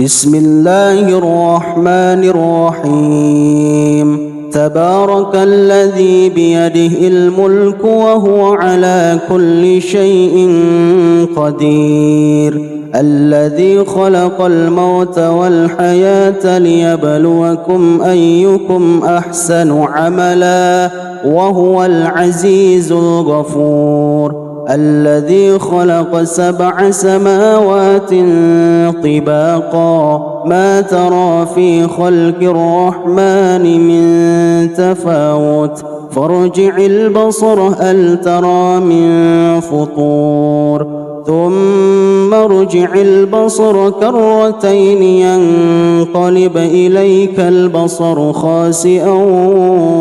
بسم الله الرحمن الرحيم. تبارك الذي بيده الملك وهو على كل شيء قدير، الذي خلق الموت والحياة ليبلوكم أيكم أحسن عملا وهو العزيز الغفور، الذي خلق 7 سماوات طباقا ما ترى في خلق الرحمن من تفاوت، فارجع البصر هل ترى من فطور، ثم ارجع البصر كرتين ينقلب إليك البصر خاسئا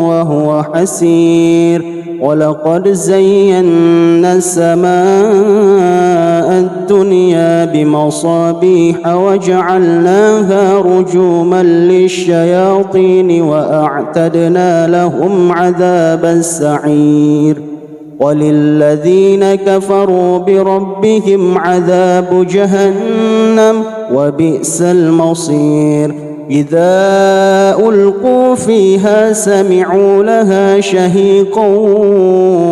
وهو حسير، ولقد زينا السماء الدنيا بمصابيح وجعلناها رجوما للشياطين وأعتدنا لهم عذاب السعير، وللذين كفروا بربهم عذاب جهنم وبئس المصير. إذا ألقوا فيها سمعوا لها شهيقا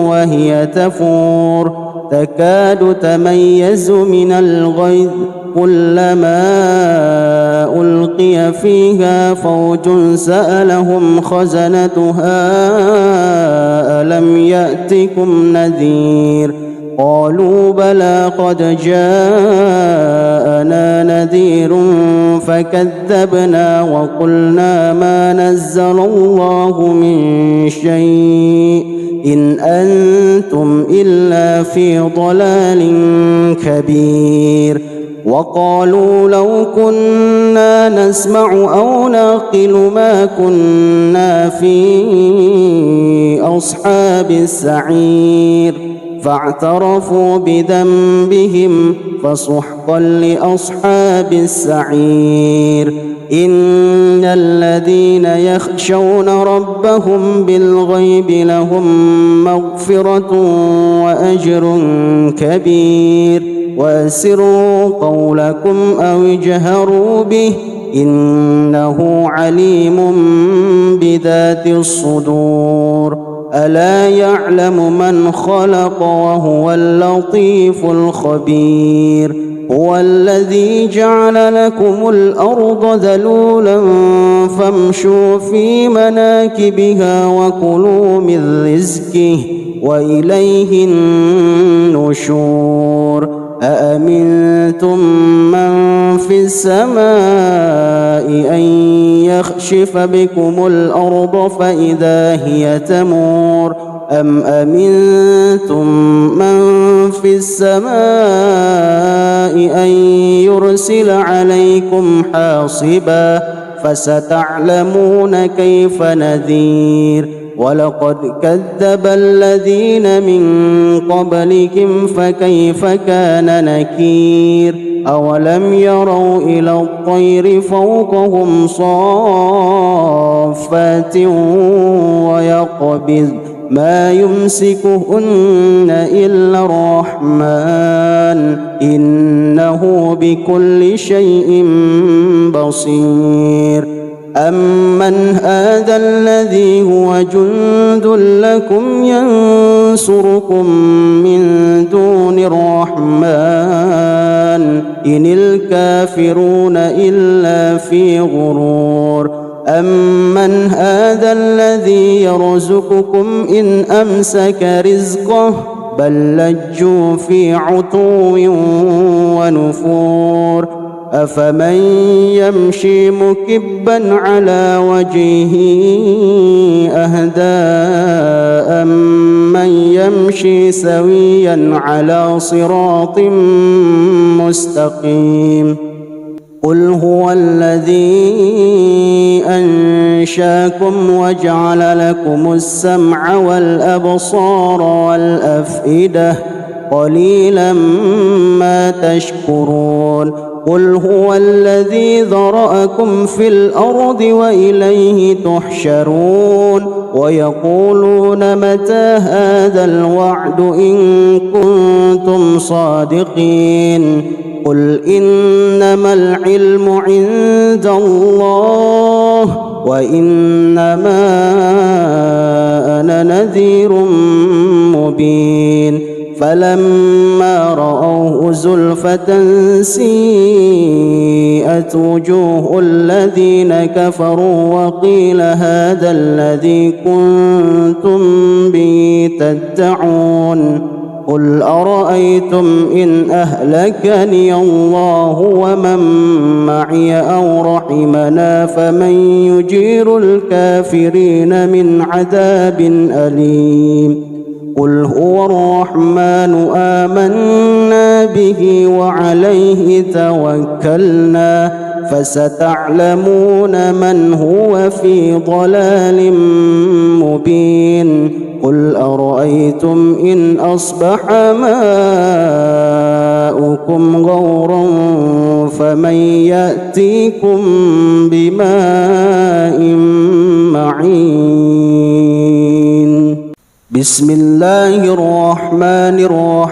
وهي تفور تكاد تميز من الغيظ، كلما ألقي فيها فوج سألهم خزنتها ألم يأتكم نذير، قالوا بلى قد جاءنا نذير فكذبنا وقلنا ما نزل الله من شيء إن أنتم إلا في ضلال كبير، وقالوا لو كنا نسمع أو نعقل ما كنا في أصحاب السعير، فاعترفوا بذنبهم فسحقا لأصحاب السعير. إن الذين يخشون ربهم بالغيب لهم مغفرة وأجر كبير، وأسروا قولكم أو اجهروا به إنه عليم بذات الصدور. ألا يعلم من خلق وهو اللطيف الخبير. هو الذي جعل لكم الأرض ذلولا فامشوا في مناكبها وكلوا من رزقه وإليه النشور. أأمنتم من في السماء أن يخشف بكم الأرض فإذا هي تمور، أم أمنتم من في السماء أن يرسل عليكم حاصبا، فستعلمون كيف نذير. ولقد كذب الذين من قبلهم فكيف كان نكير. أولم يروا إلى الطير فوقهم صافات ويقبض ما يمسكهن إلا الرحمن إنه بكل شيء بصير. أمن هذا الذي هو جند لكم ينصركم من دون الرحمن إن الكافرون إلا في غرور. أمن هذا الذي يرزقكم إن أمسك رزقه بل لجوا في عتو ونفور. أفمن يمشي مكبا على وجهه أهدى أمن يمشي سويا على صراط مستقيم. قل هو الذي أنشاكم وجعل لكم السمع والأبصار والأفئدة قليلا ما تشكرون. قل هو الذي ذرأكم في الأرض وإليه تحشرون. ويقولون متى هذا الوعد إن كنتم صادقين قل إنما العلم عند الله وإنما أنا نذير مبين فلما رأوه زلفة سيئت وجوه الذين كفروا وقيل هذا الذي كنتم به تدعون قل أرأيتم إن أهلكني الله ومن معي أو رحمنا فمن يجير الكافرين من عذاب أليم قل هو الرحمن آمنا به وعليه توكلنا فستعلمون من هو في ضلال مبين قل أرأيتم إن أصبح ماؤكم غورا فمن يأتيكم بماء معين بسم الله الرحمن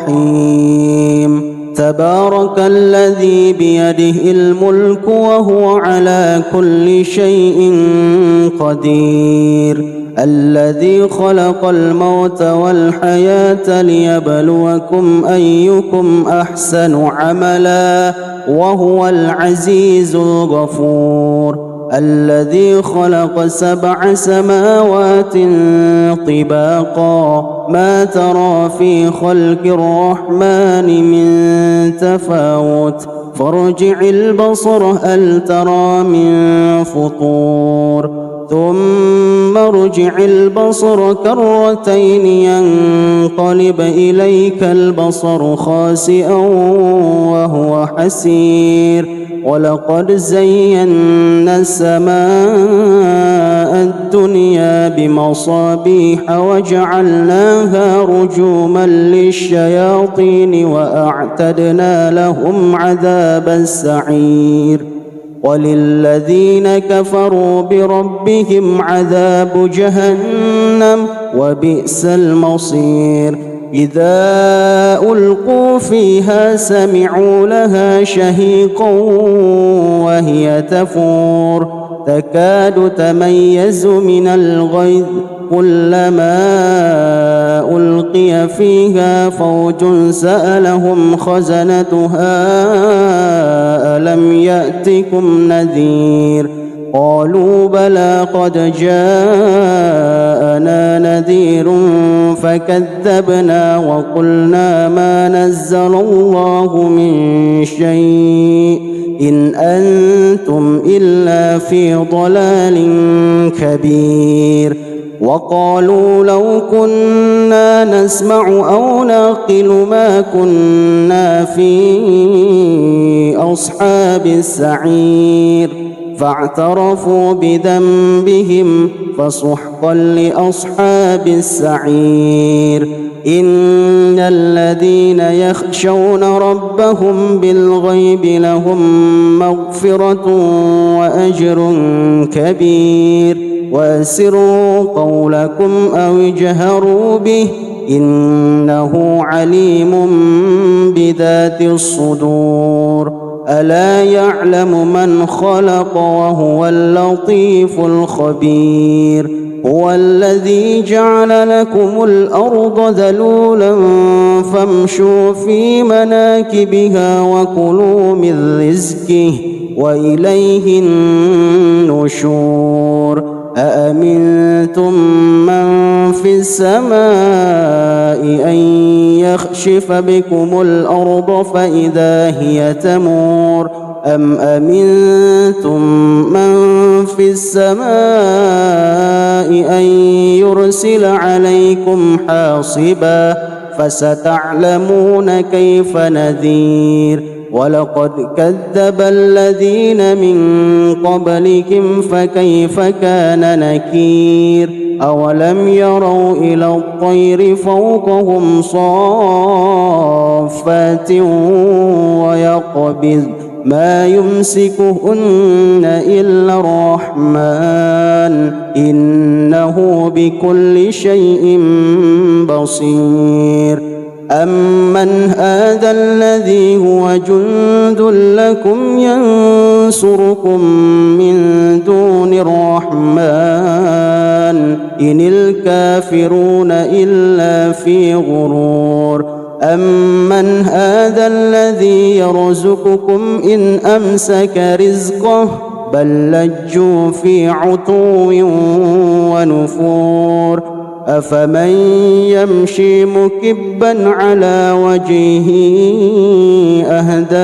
الرحيم تبارك الذي بيده الملك وهو على كل شيء قدير الذي خلق الموت والحياة ليبلوكم أيكم أحسن عملا وهو العزيز الغفور الذي خلق 7 سماوات طباقا ما ترى في خلق الرحمن من تفاوت فارجع البصر هل ترى من فطور ثم ارجع البصر كرتين ينقلب إليك البصر خاسئا وهو حسير ولقد زينا السماء الدنيا بمصابيح وجعلناها رجوما للشياطين وأعتدنا لهم عذاب السعير وللذين كفروا بربهم عذاب جهنم وبئس المصير إذا ألقوا فيها سمعوا لها شهيقا وهي تفور تكاد تميز من الغيظ كلما ألقي فيها فوج سألهم خزنتها ألم يأتكم نذير قالوا بلى قد جاءنا نذير فكذبنا وقلنا ما نزل الله من شيء إن أنتم إلا في ضلال كبير وقالوا لو كنا نسمع أو نعقل ما كنا في أصحاب السعير فاعترفوا بذنبهم فسحقا لأصحاب السعير إن الذين يخشون ربهم بالغيب لهم مغفرة وأجر كبير وأسروا قولكم أو اجهروا به إنه عليم بذات الصدور ألا يعلم من خلق وهو اللطيف الخبير هو الذي جعل لكم الأرض ذلولا فامشوا في مناكبها وكلوا من رزقه وإليه النشور أأمنتم من في السماء أن يخشف بكم الأرض فإذا هي تمور أم أمنتم من في السماء أن يرسل عليكم حاصبا فستعلمون كيف نذير ولقد كذب الذين من قبلكم فكيف كان نكير أولم يروا إلى الطير فوقهم صافات ما يمسكهن إلا الرحمن إنه بكل شيء بصير أمن هذا الذي هو جند لكم ينصركم من دون الرحمن إن الكافرون إلا في غرور أمن هذا الذي يرزقكم إن أمسك رزقه بل لجوا في عتو ونفور أفمن يمشي مكبا على وجهه أهدى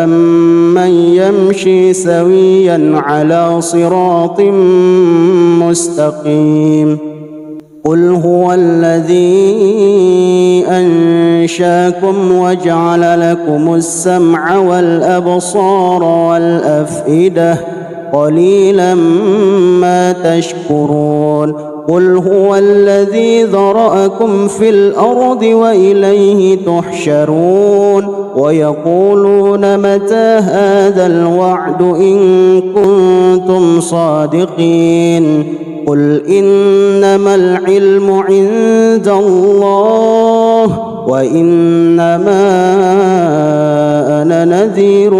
أمن يمشي سويا على صراط مستقيم قل هو الذي أنشاكم وجعل لكم السمع والأبصار والأفئدة قليلا ما تشكرون قل هو الذي ذرأكم في الأرض وإليه تحشرون ويقولون متى هذا الوعد إن كنتم صادقين قل إنما العلم عند الله وإنما أنا نذير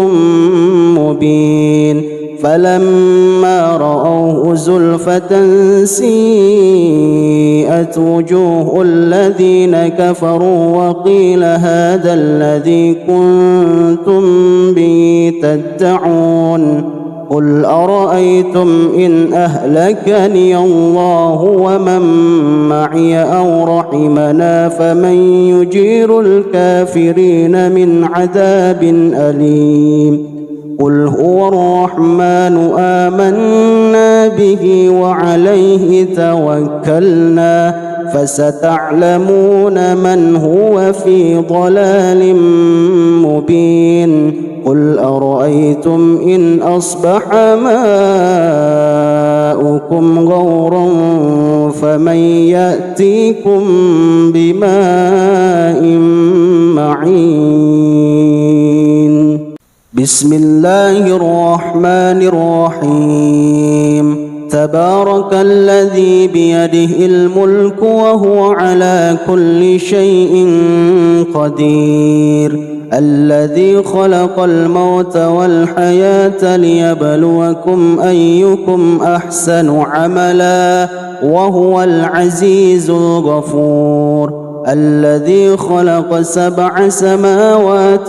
مبين فلما رأوه زلفة سيئت وجوه الذين كفروا وقيل هذا الذي كنتم به تدعون قل أرأيتم إن أهلكني الله ومن معي أو رحمنا فمن يجير الكافرين من عذاب أليم قل هو الرحمن آمنا به وعليه توكلنا فستعلمون من هو في ضلال مبين قل أرأيتم إن أصبح ماؤكم غورا فمن يأتيكم بماء معين بسم الله الرحمن الرحيم تبارك الذي بيده الملك وهو على كل شيء قدير الذي خلق الموت والحياة ليبلوكم أيكم أحسن عملا وهو العزيز الغفور الذي خلق 7 سماوات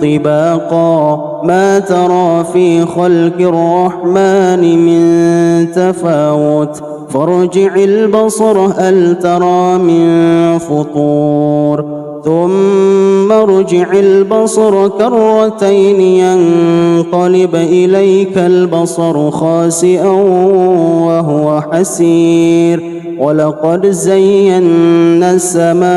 طباقا ما ترى في خلق الرحمن من تفاوت فارجع البصر هل ترى من فطور ثم ارجع البصر كرتين ينقلب إليك البصر خاسئا وهو حسير ولقد زينا السماء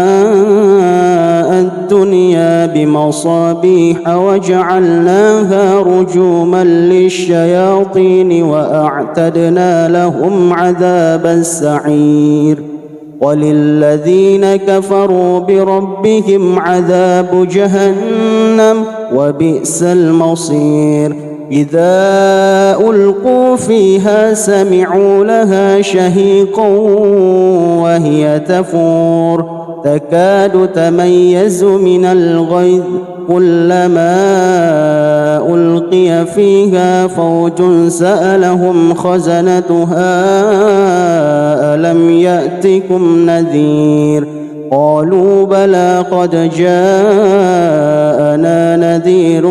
الدنيا بمصابيح وجعلناها رجوما للشياطين وأعتدنا لهم عذاب السعير وللذين كفروا بربهم عذاب جهنم وبئس المصير إذا ألقوا فيها سمعوا لها شهيقا وهي تفور تكاد تميز من الغيظ كلما ألقي فيها فوج سألهم خزنتها ألم يأتكم نذير قالوا بلى قد جاءنا نذير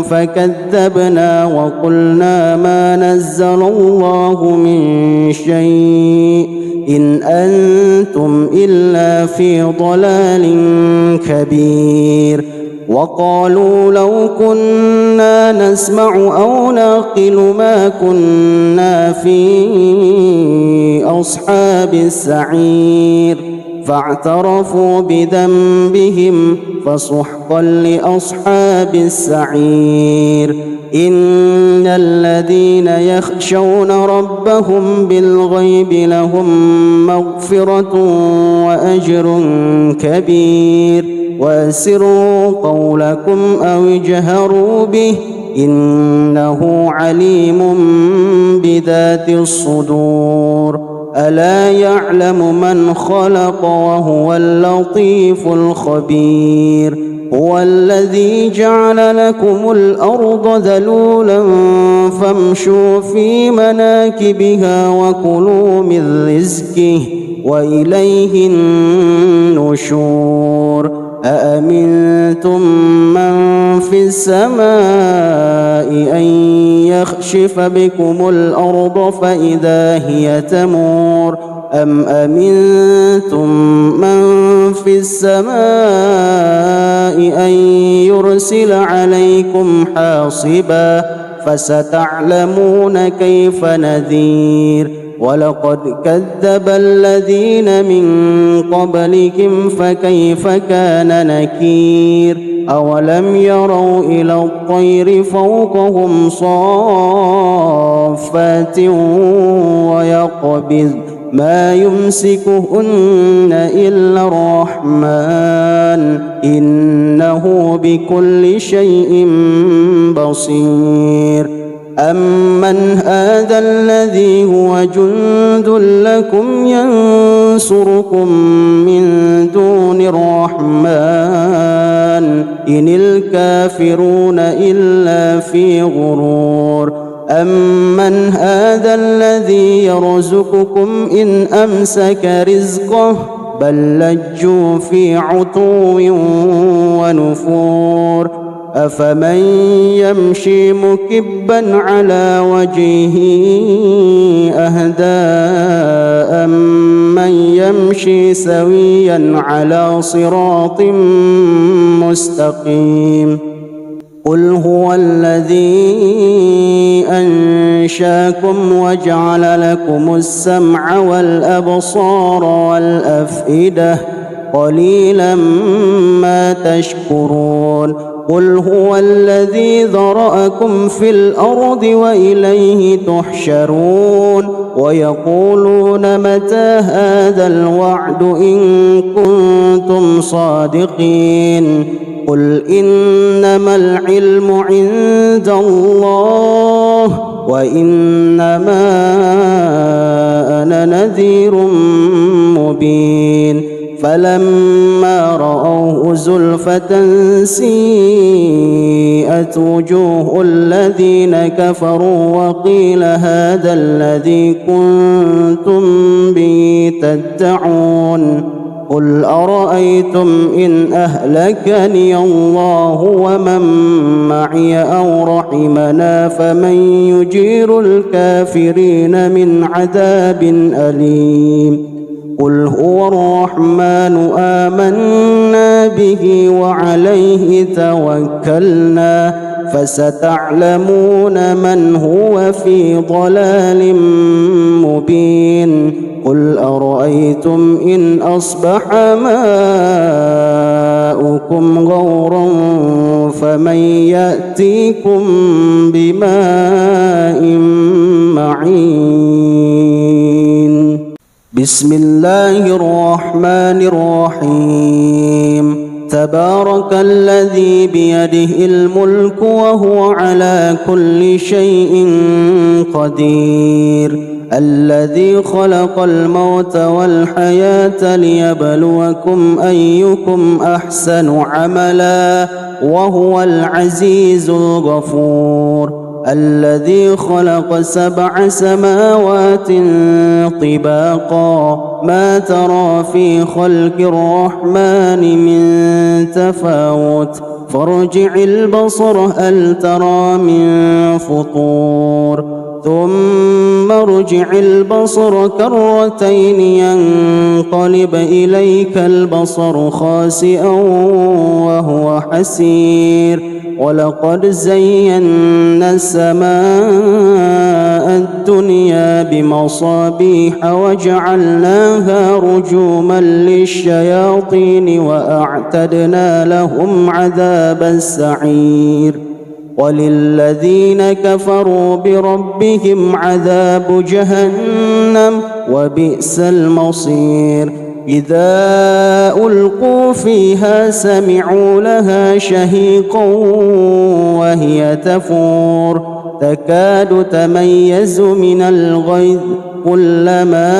فكذبنا وقلنا ما نزل الله من شيء إن أنتم إلا في ضلال كبير وقالوا لو كنا نسمع أو نعقل ما كنا في أصحاب السعير فاعترفوا بذنبهم فسحقا لأصحاب السعير إن الذين يخشون ربهم بالغيب لهم مغفرة وأجر كبير وأسروا قولكم أو اجهروا به إنه عليم بذات الصدور ألا يعلم من خلق وهو اللطيف الخبير هو الذي جعل لكم الأرض ذلولا فامشوا في مناكبها وكلوا من رزقه وإليه النشور أأمنتم من في السماء أن يخشف بكم الأرض فإذا هي تمور أم أمنتم من في السماء أن يرسل عليكم حاصبا فستعلمون كيف نذير ولقد كذب الذين من قبلكم فكيف كان نكير أولم يروا إلى الطير فوقهم صافات ويقبض ما يمسكهن إلا الرحمن إنه بكل شيء بصير أمن هذا الذي هو جند لكم ينصركم من دون الرحمن إن الكافرون إلا في غرور أمن هذا الذي يرزقكم إن أمسك رزقه بل لجوا في عتو ونفور أفمن يمشي مكبا على وجهه أهدى أمن يمشي سويا على صراط مستقيم قل هو الذي أنشاكم وجعل لكم السمع والأبصار والأفئدة قليلا ما تشكرون قل هو الذي ذرأكم في الأرض وإليه تحشرون ويقولون متى هذا الوعد إن كنتم صادقين قل إنما العلم عند الله وإنما أنا نذير مبين فلما رأوه زلفة سيئت وجوه الذين كفروا وقيل هذا الذي كنتم به تدعون قل أرأيتم إن أهلكني الله ومن معي أو رحمنا فمن يجير الكافرين من عذاب أليم قل هو الرحمن آمنا به وعليه توكلنا فستعلمون من هو في ضلال مبين قل أرأيتم إن أصبح ماؤكم غورا فمن يأتيكم بماء معين بسم الله الرحمن الرحيم تبارك الذي بيده الملك وهو على كل شيء قدير الذي خلق الموت والحياة ليبلوكم أيكم أحسن عملا وهو العزيز الغفور الذي خلق 7 سماوات طباقا ما ترى في خلق الرحمن من تفاوت فارجع البصر هل ترى من فطور ثم ارجع البصر كرتين ينقلب إليك البصر خاسئا وهو حسير ولقد زينا السماء الدنيا بمصابيح وجعلناها رجوما للشياطين وأعتدنا لهم عذاب السعير وللذين كفروا بربهم عذاب جهنم وبئس المصير إذا ألقوا فيها سمعوا لها شهيقا وهي تفور تكاد تميز من الغيظ كلما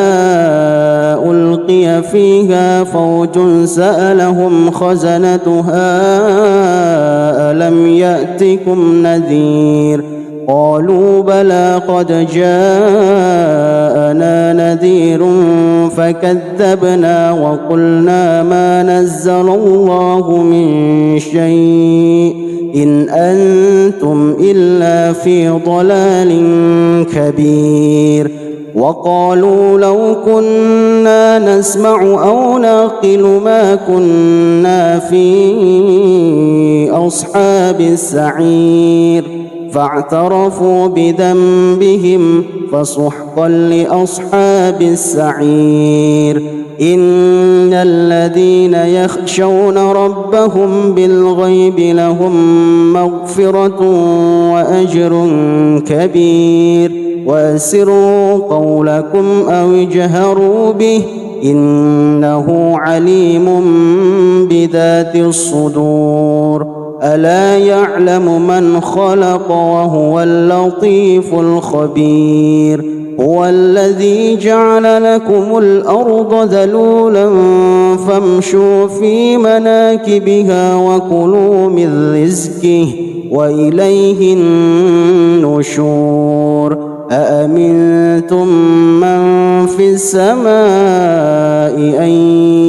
ألقي فيها فوج سألهم خزنتها ألم يأتكم نذير قالوا بلى قد جاءنا نذير فكذبنا وقلنا ما نزل الله من شيء إن أنتم إلا في ضلال كبير وقالوا لو كنا نسمع أو نعقل ما كنا في أصحاب السعير فاعترفوا بذنبهم فسحقا لأصحاب السعير إن الذين يخشون ربهم بالغيب لهم مغفرة وأجر كبير وأسروا قولكم أو اجهروا به إنه عليم بذات الصدور ألا يعلم من خلق وهو اللطيف الخبير هو الذي جعل لكم الأرض ذلولا فامشوا في مناكبها وكلوا من رزقه وإليه النشور أأمنتم من في السماء أن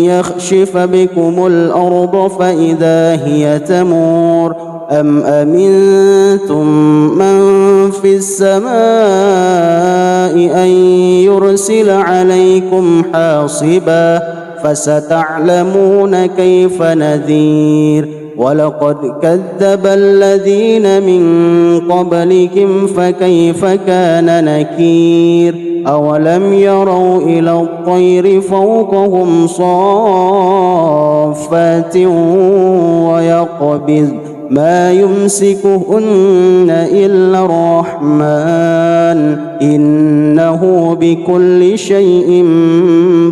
يخشف بكم الأرض فإذا هي تمور أم أمنتم من في السماء أن يرسل عليكم حاصبا فستعلمون كيف نذير ولقد كذب الذين من قبلكم فكيف كان نكير أولم يروا إلى الطير فوقهم صافات ويقبض ما يمسكهن إلا الرحمن إنه بكل شيء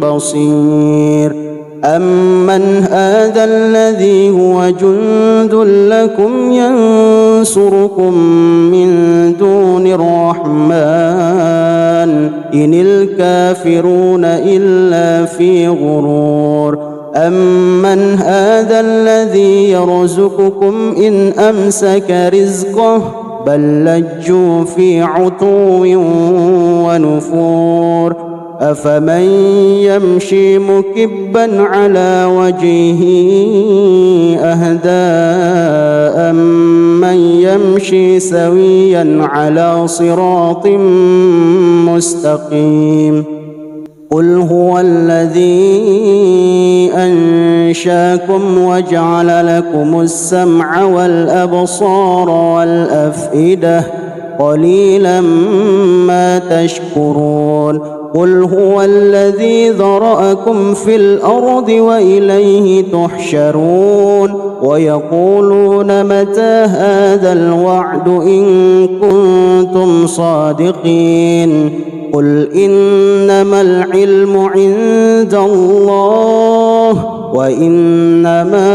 بصير أمن هذا الذي هو جند لكم ينصركم من دون الرحمن إن الكافرون إلا في غرور أمن هذا الذي يرزقكم إن أمسك رزقه بل لجوا في عتو ونفور أفمن يمشي مكبا على وجهه أهدى أمن يمشي سويا على صراط مستقيم قل هو الذي أنشاكم وجعل لكم السمع والأبصار والأفئدة قليلا ما تشكرون قل هو الذي ذرأكم في الأرض وإليه تحشرون ويقولون متى هذا الوعد إن كنتم صادقين قل إنما العلم عند الله وإنما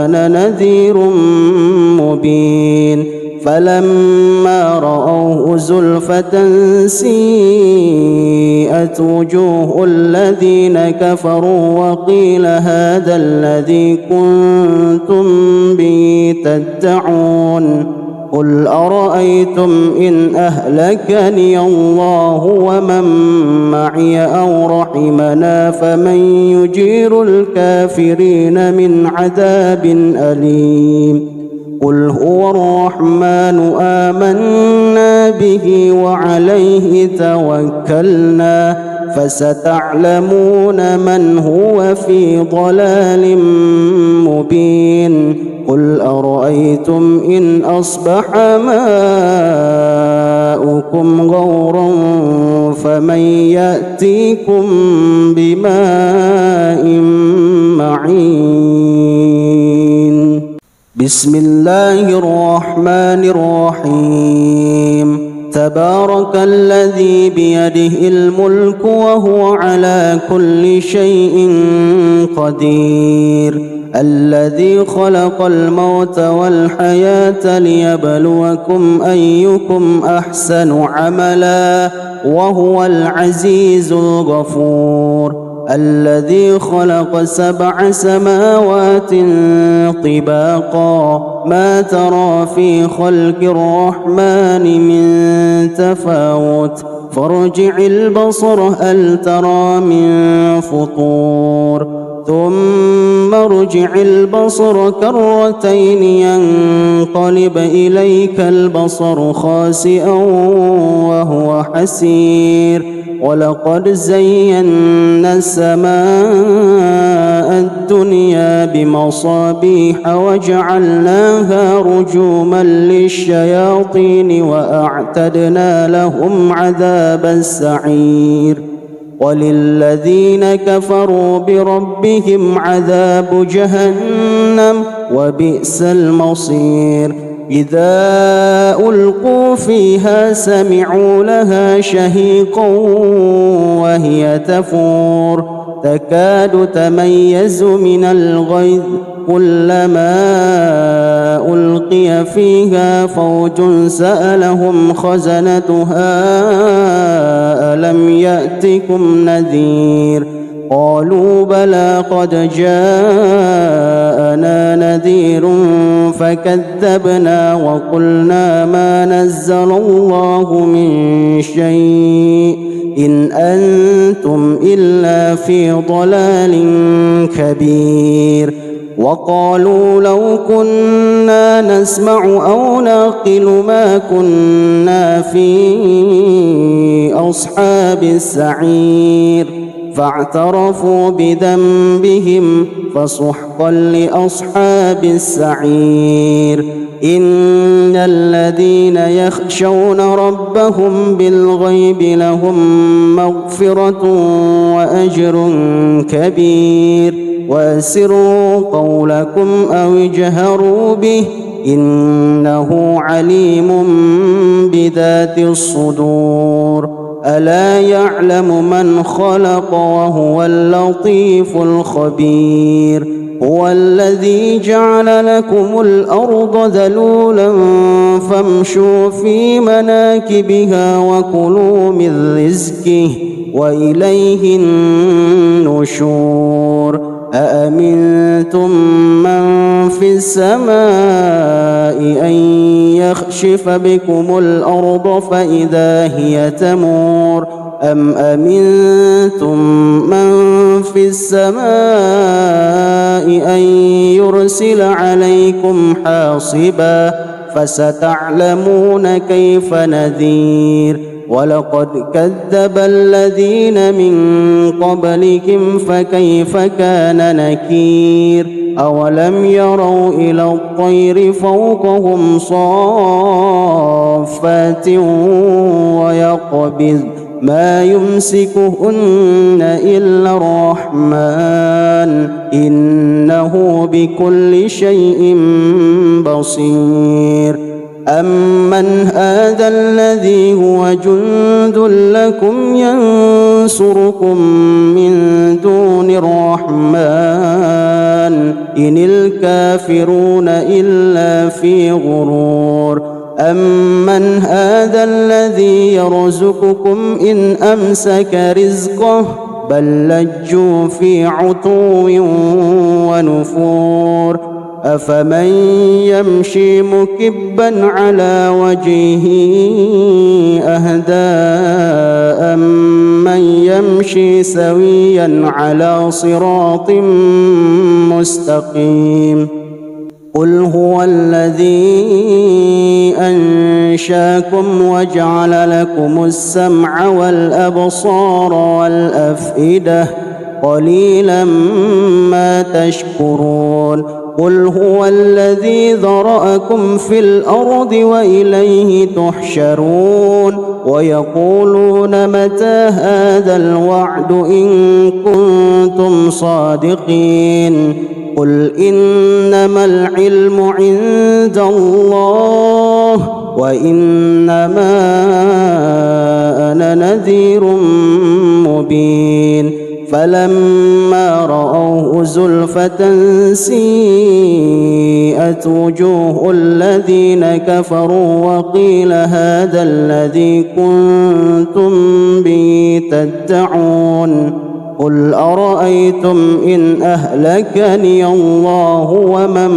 أنا نذير مبين فلما رأوه زلفة سيئت وجوه الذين كفروا وقيل هذا الذي كنتم به تدعون قل أرأيتم إن أهلكني الله ومن معي أو رحمنا فمن يجير الكافرين من عذاب أليم قل هو الرحمن آمنا به وعليه توكلنا فستعلمون من هو في ضلال مبين قل أرأيتم إن أصبح ماؤكم غورا فمن يأتيكم بماء معين بسم الله الرحمن الرحيم تبارك الذي بيده الملك وهو على كل شيء قدير الذي خلق الموت والحياة ليبلوكم أيكم أحسن عملا وهو العزيز الغفور الذي خلق 7 سماوات طباقا ما ترى في خلق الرحمن من تفاوت فارجع البصر هل ترى من فطور ثم ارجع البصر كرتين ينقلب إليك البصر خاسئا وهو حسير ولقد زينا السماء الدنيا بمصابيح وجعلناها رجوما للشياطين وأعتدنا لهم عذاب السعير وللذين كفروا بربهم عذاب جهنم وبئس المصير إذا ألقوا فيها سمعوا لها شهيقا وهي تفور تكاد تميز من الغيظ كلما ألقي فيها فوج سألهم خزنتها ألم يأتكم نذير قالوا بلى قد جاءنا نذير فكذبنا وقلنا ما نزل الله من شيء إن أنتم إلا في ضلال كبير وقالوا لو كنا نسمع أو نعقل ما كنا في أصحاب السعير فاعترفوا بذنبهم فسحقا لأصحاب السعير إن الذين يخشون ربهم بالغيب لهم مغفرة وأجر كبير وأسروا قولكم أو اجهروا به إنه عليم بذات الصدور ألا يعلم من خلق وهو اللطيف الخبير هو الذي جعل لكم الأرض ذلولا فامشوا في مناكبها وكلوا من رزقه وإليه النشور أأمنتم من في السماء أن يخشف بكم الأرض فإذا هي تمور أم أمنتم من في السماء أن يرسل عليكم حاصبا فستعلمون كيف نذير ولقد كذب الذين من قبلهم فكيف كان نكير أولم يروا إلى الطير فوقهم صافات ويقبض ما يمسكهن إلا الرحمن إنه بكل شيء بصير أمن هذا الذي هو جند لكم ينصركم من دون الرحمن إن الكافرون إلا في غرور أمن هذا الذي يرزقكم إن أمسك رزقه بل لجوا في عتو ونفور أفمن يمشي مكبا على وجهه أهدى أمن يمشي سويا على صراط مستقيم قل هو الذي أنشاكم وجعل لكم السمع والأبصار والأفئدة قليلا ما تشكرون قل هو الذي ذرأكم في الأرض وإليه تحشرون ويقولون متى هذا الوعد إن كنتم صادقين قل إنما العلم عند الله وإنما أنا نذير مبين فلما رأوه زلفة سيئت وجوه الذين كفروا وقيل هذا الذي كنتم به تدعون قل أرأيتم إن أهلكني الله ومن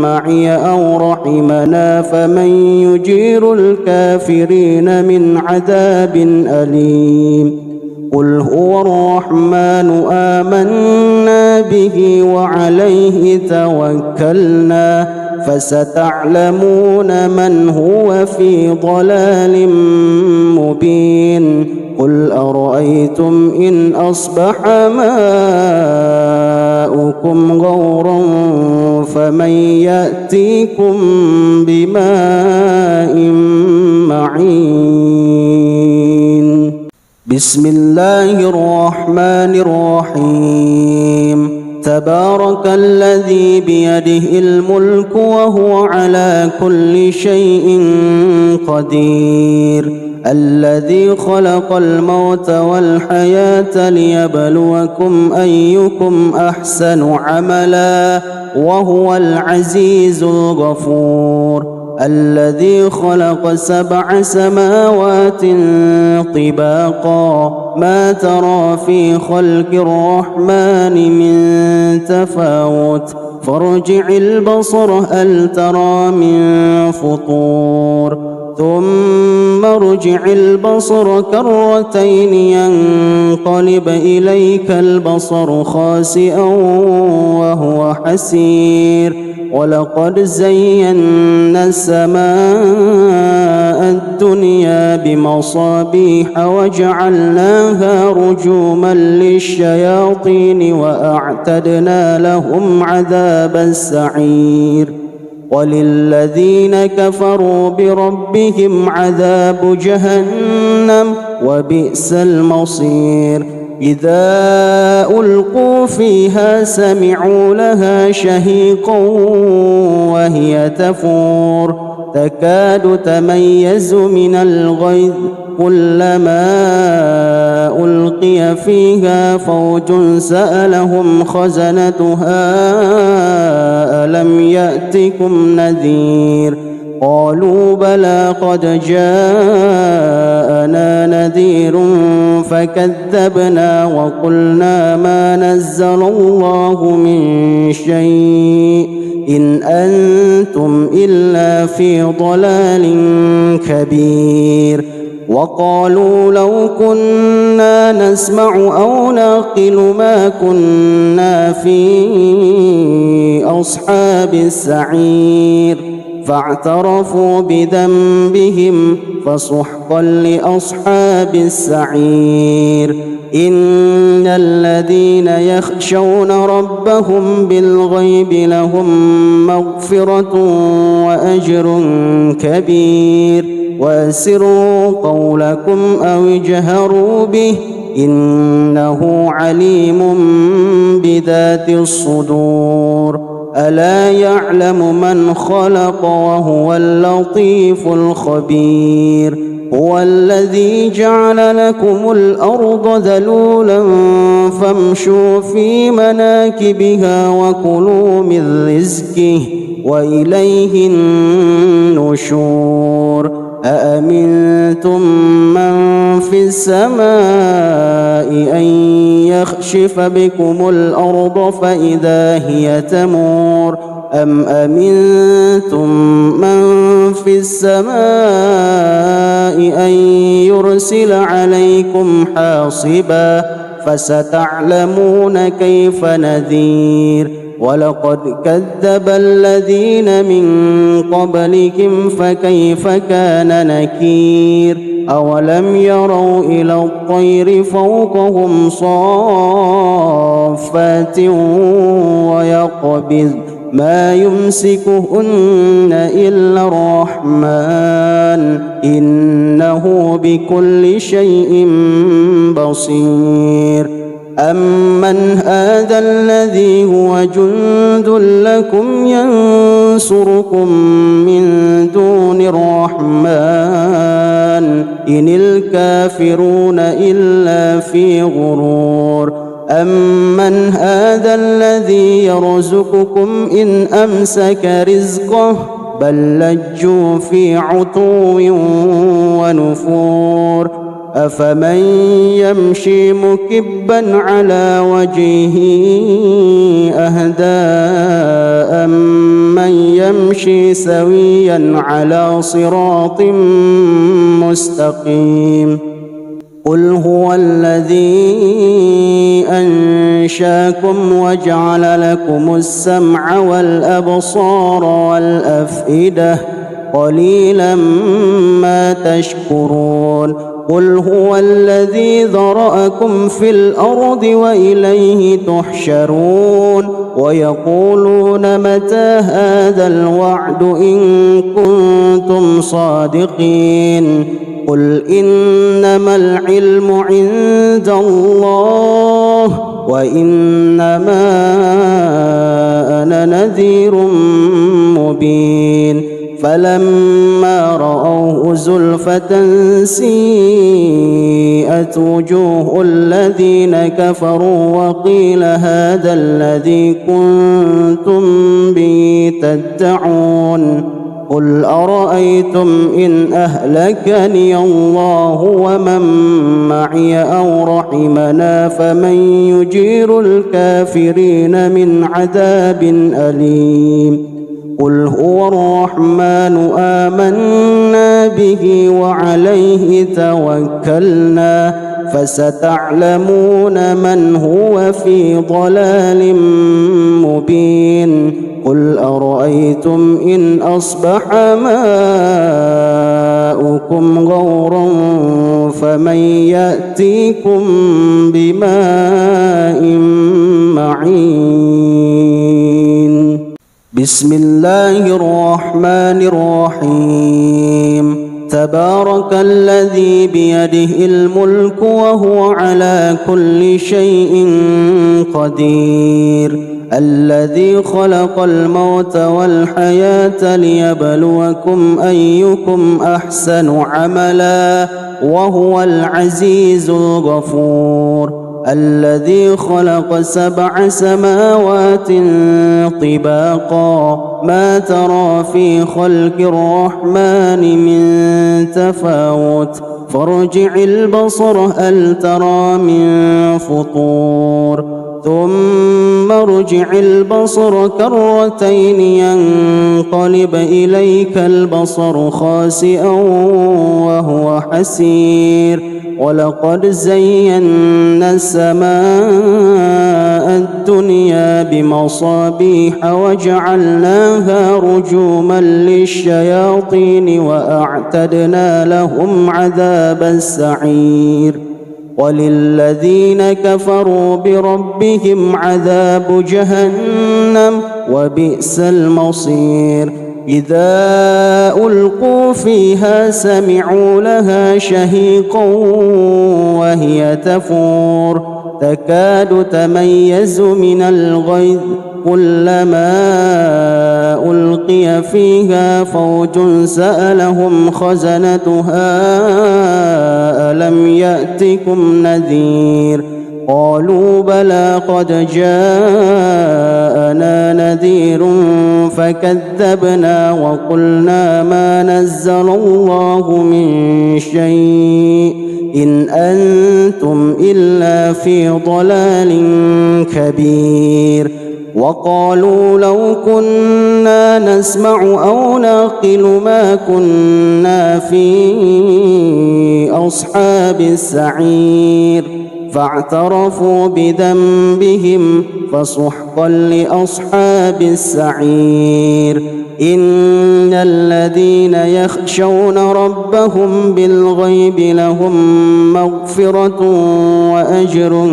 معي أو رحمنا فمن يجير الكافرين من عذاب أليم قل هو الرحمن آمنا به وعليه توكلنا فستعلمون من هو في ضلال مبين قل أرأيتم إن أصبح ماؤكم غورا فمن يأتيكم بماء معين بسم الله الرحمن الرحيم تبارك الذي بيده الملك وهو على كل شيء قدير الذي خلق الموت والحياة ليبلوكم أيكم أحسن عملا وهو العزيز الغفور الذي خلق 7 سماوات طباقا ما ترى في خلق الرحمن من تفاوت فارجع البصر هل ترى من فطور ثم ارجع البصر كرتين ينقلب إليك البصر خاسئا وهو حسير ولقد زينا السماء الدنيا بمصابيح وجعلناها رجوما للشياطين وأعتدنا لهم عذاب السعير وللذين كفروا بربهم عذاب جهنم وبئس المصير إذا ألقوا فيها سمعوا لها شهيقا وهي تفور تكاد تميز من الغيظ كلما ألقي فيها فوج سألهم خزنتها ألم يأتكم نذير قالوا بلى قد جاءنا نذير فكذبنا وقلنا ما نزل الله من شيء إن أنتم إلا في ضلال كبير وقالوا لو كنا نسمع أو نعقل ما كنا في أصحاب السعير فاعترفوا بذنبهم فسحقا لأصحاب السعير إن الذين يخشون ربهم بالغيب لهم مغفرة وأجر كبير وأسروا قولكم أو اجهروا به إنه عليم بذات الصدور ألا يعلم من خلق وهو اللطيف الخبير هو الذي جعل لكم الأرض ذلولا فامشوا في مناكبها وكلوا من رزقه وإليه النشور أأمنتم من في السماء أن يخشف بكم الأرض فإذا هي تمور أم أمنتم من في السماء أن يرسل عليكم حاصبا فستعلمون كيف نذير ولقد كذب الذين من قبلكم فكيف كان نكير أولم يروا إلى الطير فوقهم صافات ما يمسكهن إلا الرحمن إنه بكل شيء بصير أمن هذا الذي هو جند لكم ينصركم من دون الرحمن إن الكافرون إلا في غرور أمن هذا الذي يرزقكم إن أمسك رزقه بل لجوا في عتو ونفور أفمن يمشي مكبا على وجهه أهدى أمن يمشي سويا على صراط مستقيم قل هو الذي أنشاكم وجعل لكم السمع والأبصار والأفئدة قليلا ما تشكرون قل هو الذي ذرأكم في الأرض وإليه تحشرون ويقولون متى هذا الوعد إن كنتم صادقين قل إنما العلم عند الله وإنما أنا نذير مبين فلما رأوه زلفة سيئت وجوه الذين كفروا وقيل هذا الذي كنتم به تدعون قل أرأيتم إن أهلكني الله ومن معي أو رحمنا فمن يجير الكافرين من عذاب أليم قل هو الرحمن آمنا به وعليه توكلنا فستعلمون من هو في ضلال مبين قل أرأيتم إن أصبح ماؤكم غورا فمن يأتيكم بماء معين بسم الله الرحمن الرحيم تبارك الذي بيده الملك وهو على كل شيء قدير الذي خلق الموت والحياة ليبلوكم أيكم أحسن عملا وهو العزيز الغفور الذي خلق 7 سماوات طباقا ما ترى في خلق الرحمن من تفاوت فارجع البصر هل ترى من فطور ثم ارجع البصر كرتين ينقلب إليك البصر خاسئا وهو حسير ولقد زينا السماء الدنيا بمصابيح وجعلناها رجوما للشياطين وأعتدنا لهم عذاب السعير وللذين كفروا بربهم عذاب جهنم وبئس المصير إذا ألقوا فيها سمعوا لها شهيقا وهي تفور تكاد تميز من الغيظ كلما ألقي فيها فوج سألهم خزنتها ألم يأتكم نذير قالوا بلى قد جاءنا نذير فكذبنا وقلنا ما نزل الله من شيء إن أنتم إلا في ضلال كبير وقالوا لو كنا نسمع أو نعقل ما كنا في أصحاب السعير فاعترفوا بذنبهم فسحقا لأصحاب السعير. إن الذين يخشون ربهم بالغيب لهم مغفرة وأجر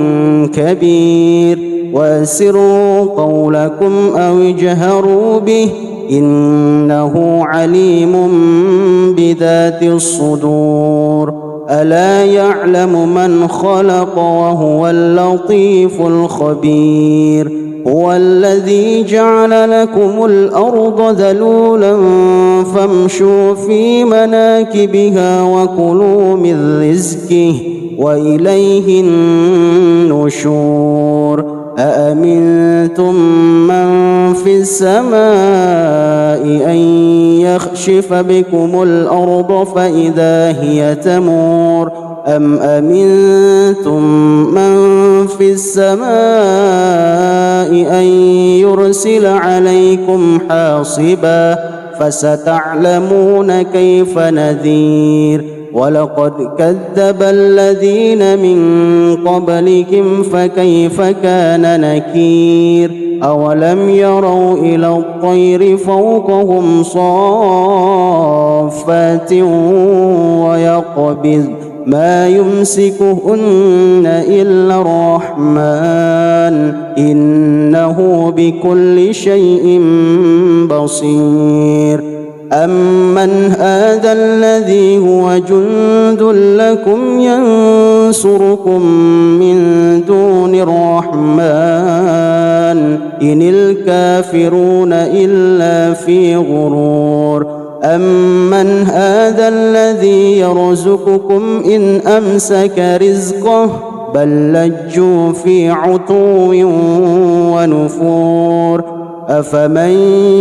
كبير. وأسروا قولكم أو اجهروا به إنه عليم بذات الصدور. ألا يعلم من خلق وهو اللطيف الخبير. هو الذي جعل لكم الأرض ذلولا فامشوا في مناكبها وكلوا من رزقه وإليه النشور. أأمنتم من في السماء أن يخشف بكم الأرض فإذا هي تمور أم أمنتم من في السماء أن يرسل عليكم حاصبا فستعلمون كيف نذير. ولقد كذب الذين من قبلهم فكيف كان نكير. أولم يروا إلى الطير فوقهم صافات ويقبض ما يمسكهن إلا الرحمن إنه بكل شيء بصير. أمن هذا الذي هو جند لكم ينصركم من دون الرحمن إن الكافرون إلا في غرور. أمن هذا الذي يرزقكم إن أمسك رزقه بل لجوا في عتو ونفور. أفمن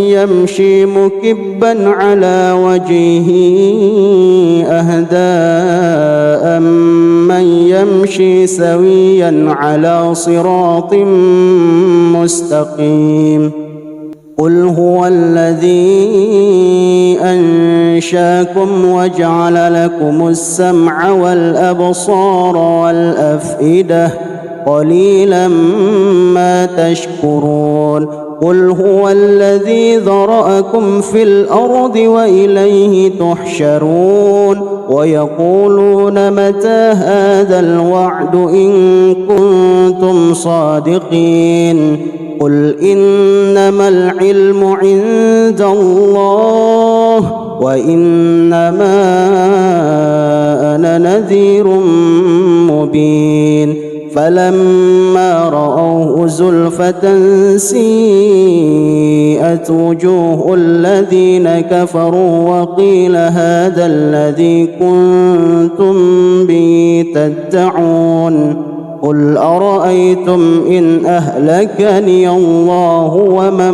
يمشي مكبا على وجهه أهدى أمن يمشي سويا على صراط مستقيم. قل هو الذي أنشاكم وجعل لكم السمع والأبصار والأفئدة قليلا ما تشكرون. قل هو الذي ذرأكم في الأرض وإليه تحشرون. ويقولون متى هذا الوعد إن كنتم صادقين. قل إنما العلم عند الله وإنما أنا نذير مبين. فلما رأوه زلفة سيئت وجوه الذين كفروا وقيل هذا الذي كنتم به تدعون. قل أرأيتم إن أهلكني الله ومن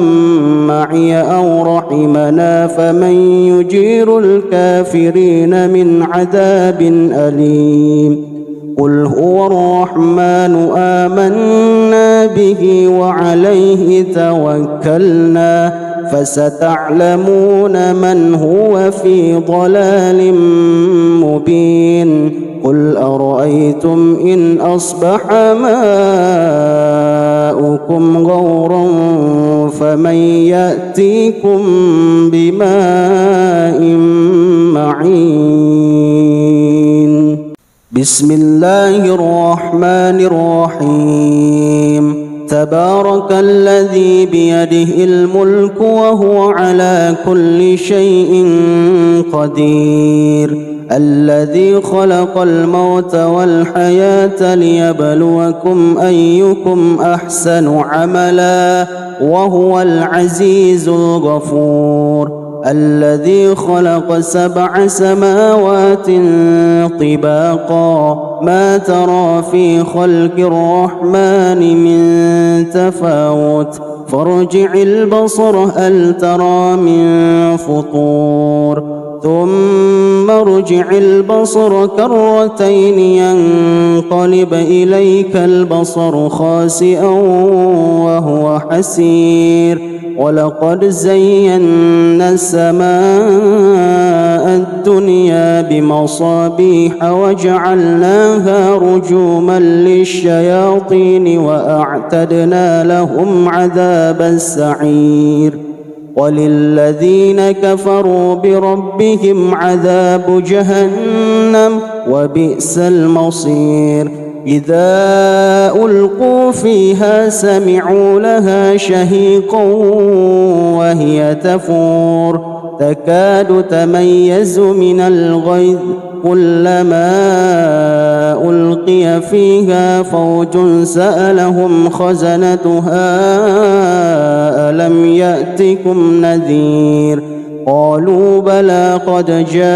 معي أو رحمنا فمن يجير الكافرين من عذاب أليم. قل هو الرحمن آمنا به وعليه توكلنا فستعلمون من هو في ضلال مبين. قل أرأيتم إن أصبح ماؤكم غورا فمن يأتيكم بماء معين. بسم الله الرحمن الرحيم. تبارك الذي بيده الملك وهو على كل شيء قدير. الذي خلق الموت والحياة ليبلوكم أيكم أحسن عملا وهو العزيز الغفور. الذي خلق 7 سماوات طباقا ما ترى في خلق الرحمن من تفاوت فارجع البصر هل ترى من فطور. ثم ارجع البصر كرتين ينقلب إليك البصر خاسئا وهو حسير. ولقد زينا السماء الدنيا بمصابيح وجعلناها رجوما للشياطين وأعتدنا لهم عذاب السعير وللذين كفروا بربهم عذاب جهنم وبئس المصير إذا ألقوا فيها سمعوا لها شهيقا وهي تفور تكاد تميز من الغيظ كلما ألقي فيها فوج سألهم خزنتها ألم يأتكم نذير قالوا بلى قد جاءنا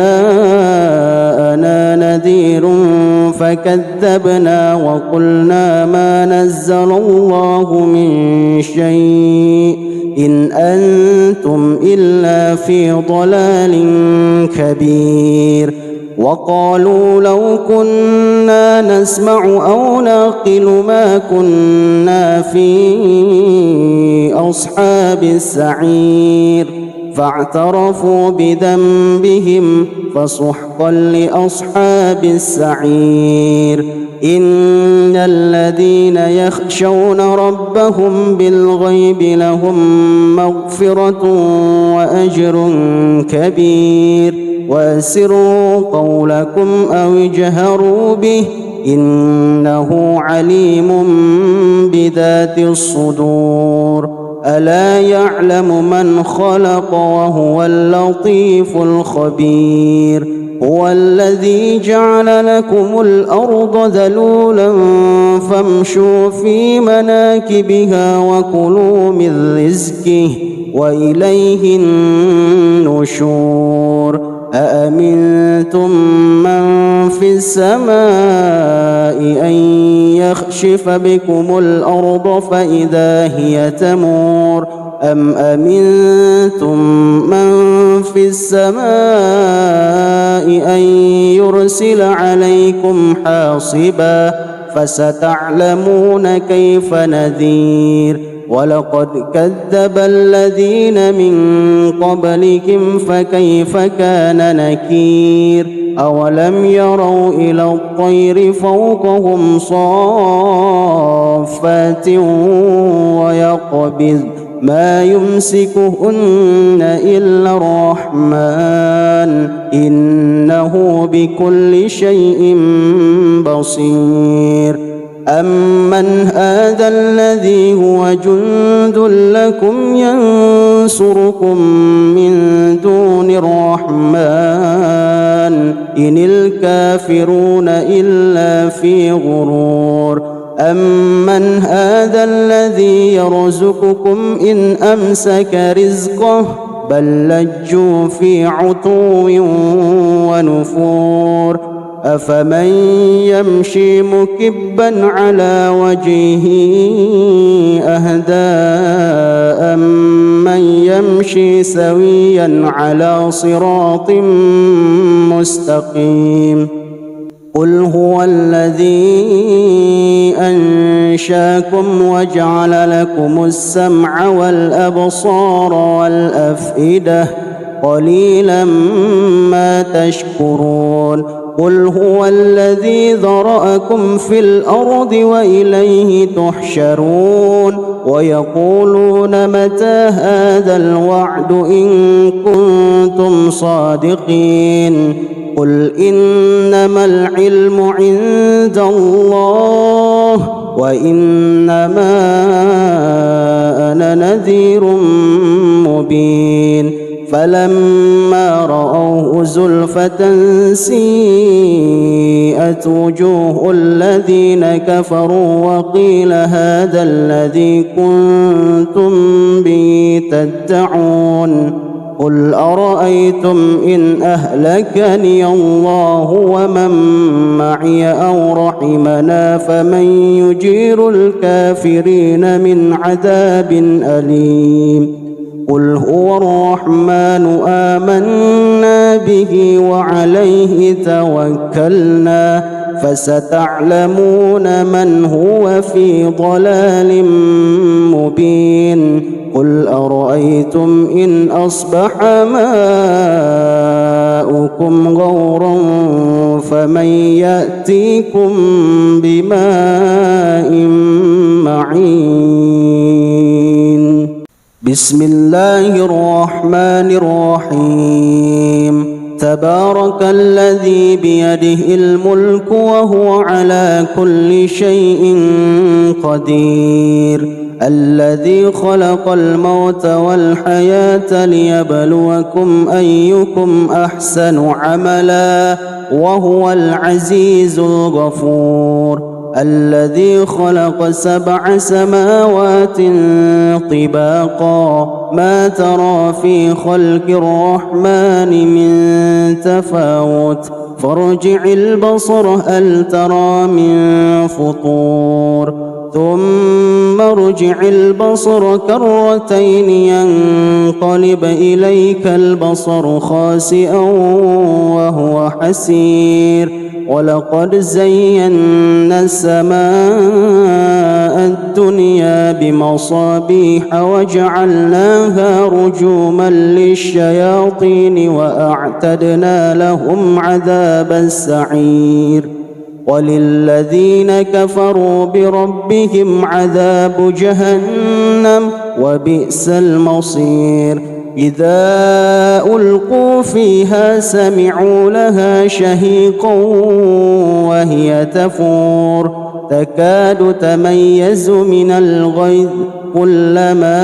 نذير فكذبنا وقلنا ما نزل الله من شيء إن أنتم إلا في ضلال كبير وقالوا لو كنا نسمع أو نعقل ما كنا في أصحاب السعير فاعترفوا بذنبهم فسحقا لأصحاب السعير إن الذين يخشون ربهم بالغيب لهم مغفرة وأجر كبير وأسروا قولكم أو اجهروا به إنه عليم بذات الصدور ألا يعلم من خلق وهو اللطيف الخبير هو الذي جعل لكم الأرض ذلولا فامشوا في مناكبها وكلوا من رزقه وإليه النشور أأمنتم من في السماء أن يخشف بكم الأرض فإذا هي تمور أم أمنتم من في السماء أن يرسل عليكم حاصبا فستعلمون كيف نذير ولقد كذب الذين من قبلهم فكيف كان نكير أولم يروا إلى الطير فوقهم صافات ويقبض ما يمسكهن إلا الرحمن إنه بكل شيء بصير أمن هذا الذي هو جند لكم ينصركم من دون الرحمن إن الكافرون إلا في غرور أمن هذا الذي يرزقكم إن أمسك رزقه بل لجوا في عتو ونفور أفمن يمشي مكبا على وجهه أهدى أمن يمشي سويا على صراط مستقيم قل هو الذي أنشاكم وجعل لكم السمع والأبصار والأفئدة قليلا ما تشكرون قل هو الذي ذرأكم في الأرض وإليه تحشرون ويقولون متى هذا الوعد إن كنتم صادقين قل إنما العلم عند الله وإنما أنا نذير مبين فلما رأوه زلفة سيئت وجوه الذين كفروا وقيل هذا الذي كنتم به تدعون قل أرأيتم إن أهلكني الله ومن معي أو رحمنا فمن يجير الكافرين من عذاب أليم قل هو الرحمن آمنا به وعليه توكلنا فستعلمون من هو في ضلال مبين قل أرأيتم إن أصبح ماؤكم غورا فمن يأتيكم بماء معين بسم الله الرحمن الرحيم تبارك الذي بيده الملك وهو على كل شيء قدير الذي خلق الموت والحياة ليبلوكم أيكم أحسن عملا وهو العزيز الغفور الذي خلق 7 سماوات طباقا ما ترى في خلق الرحمن من تفاوت فارجع البصر هل ترى من فطور ثم ارجع البصر كرتين ينقلب إليك البصر خاسئا وهو حسير ولقد زينا السماء الدنيا بمصابيح وجعلناها رجوما للشياطين وأعتدنا لهم عذاب السعير وللذين كفروا بربهم عذاب جهنم وبئس المصير إذا ألقوا فيها سمعوا لها شهيقا وهي تفور تكاد تميز من الغيظ كلما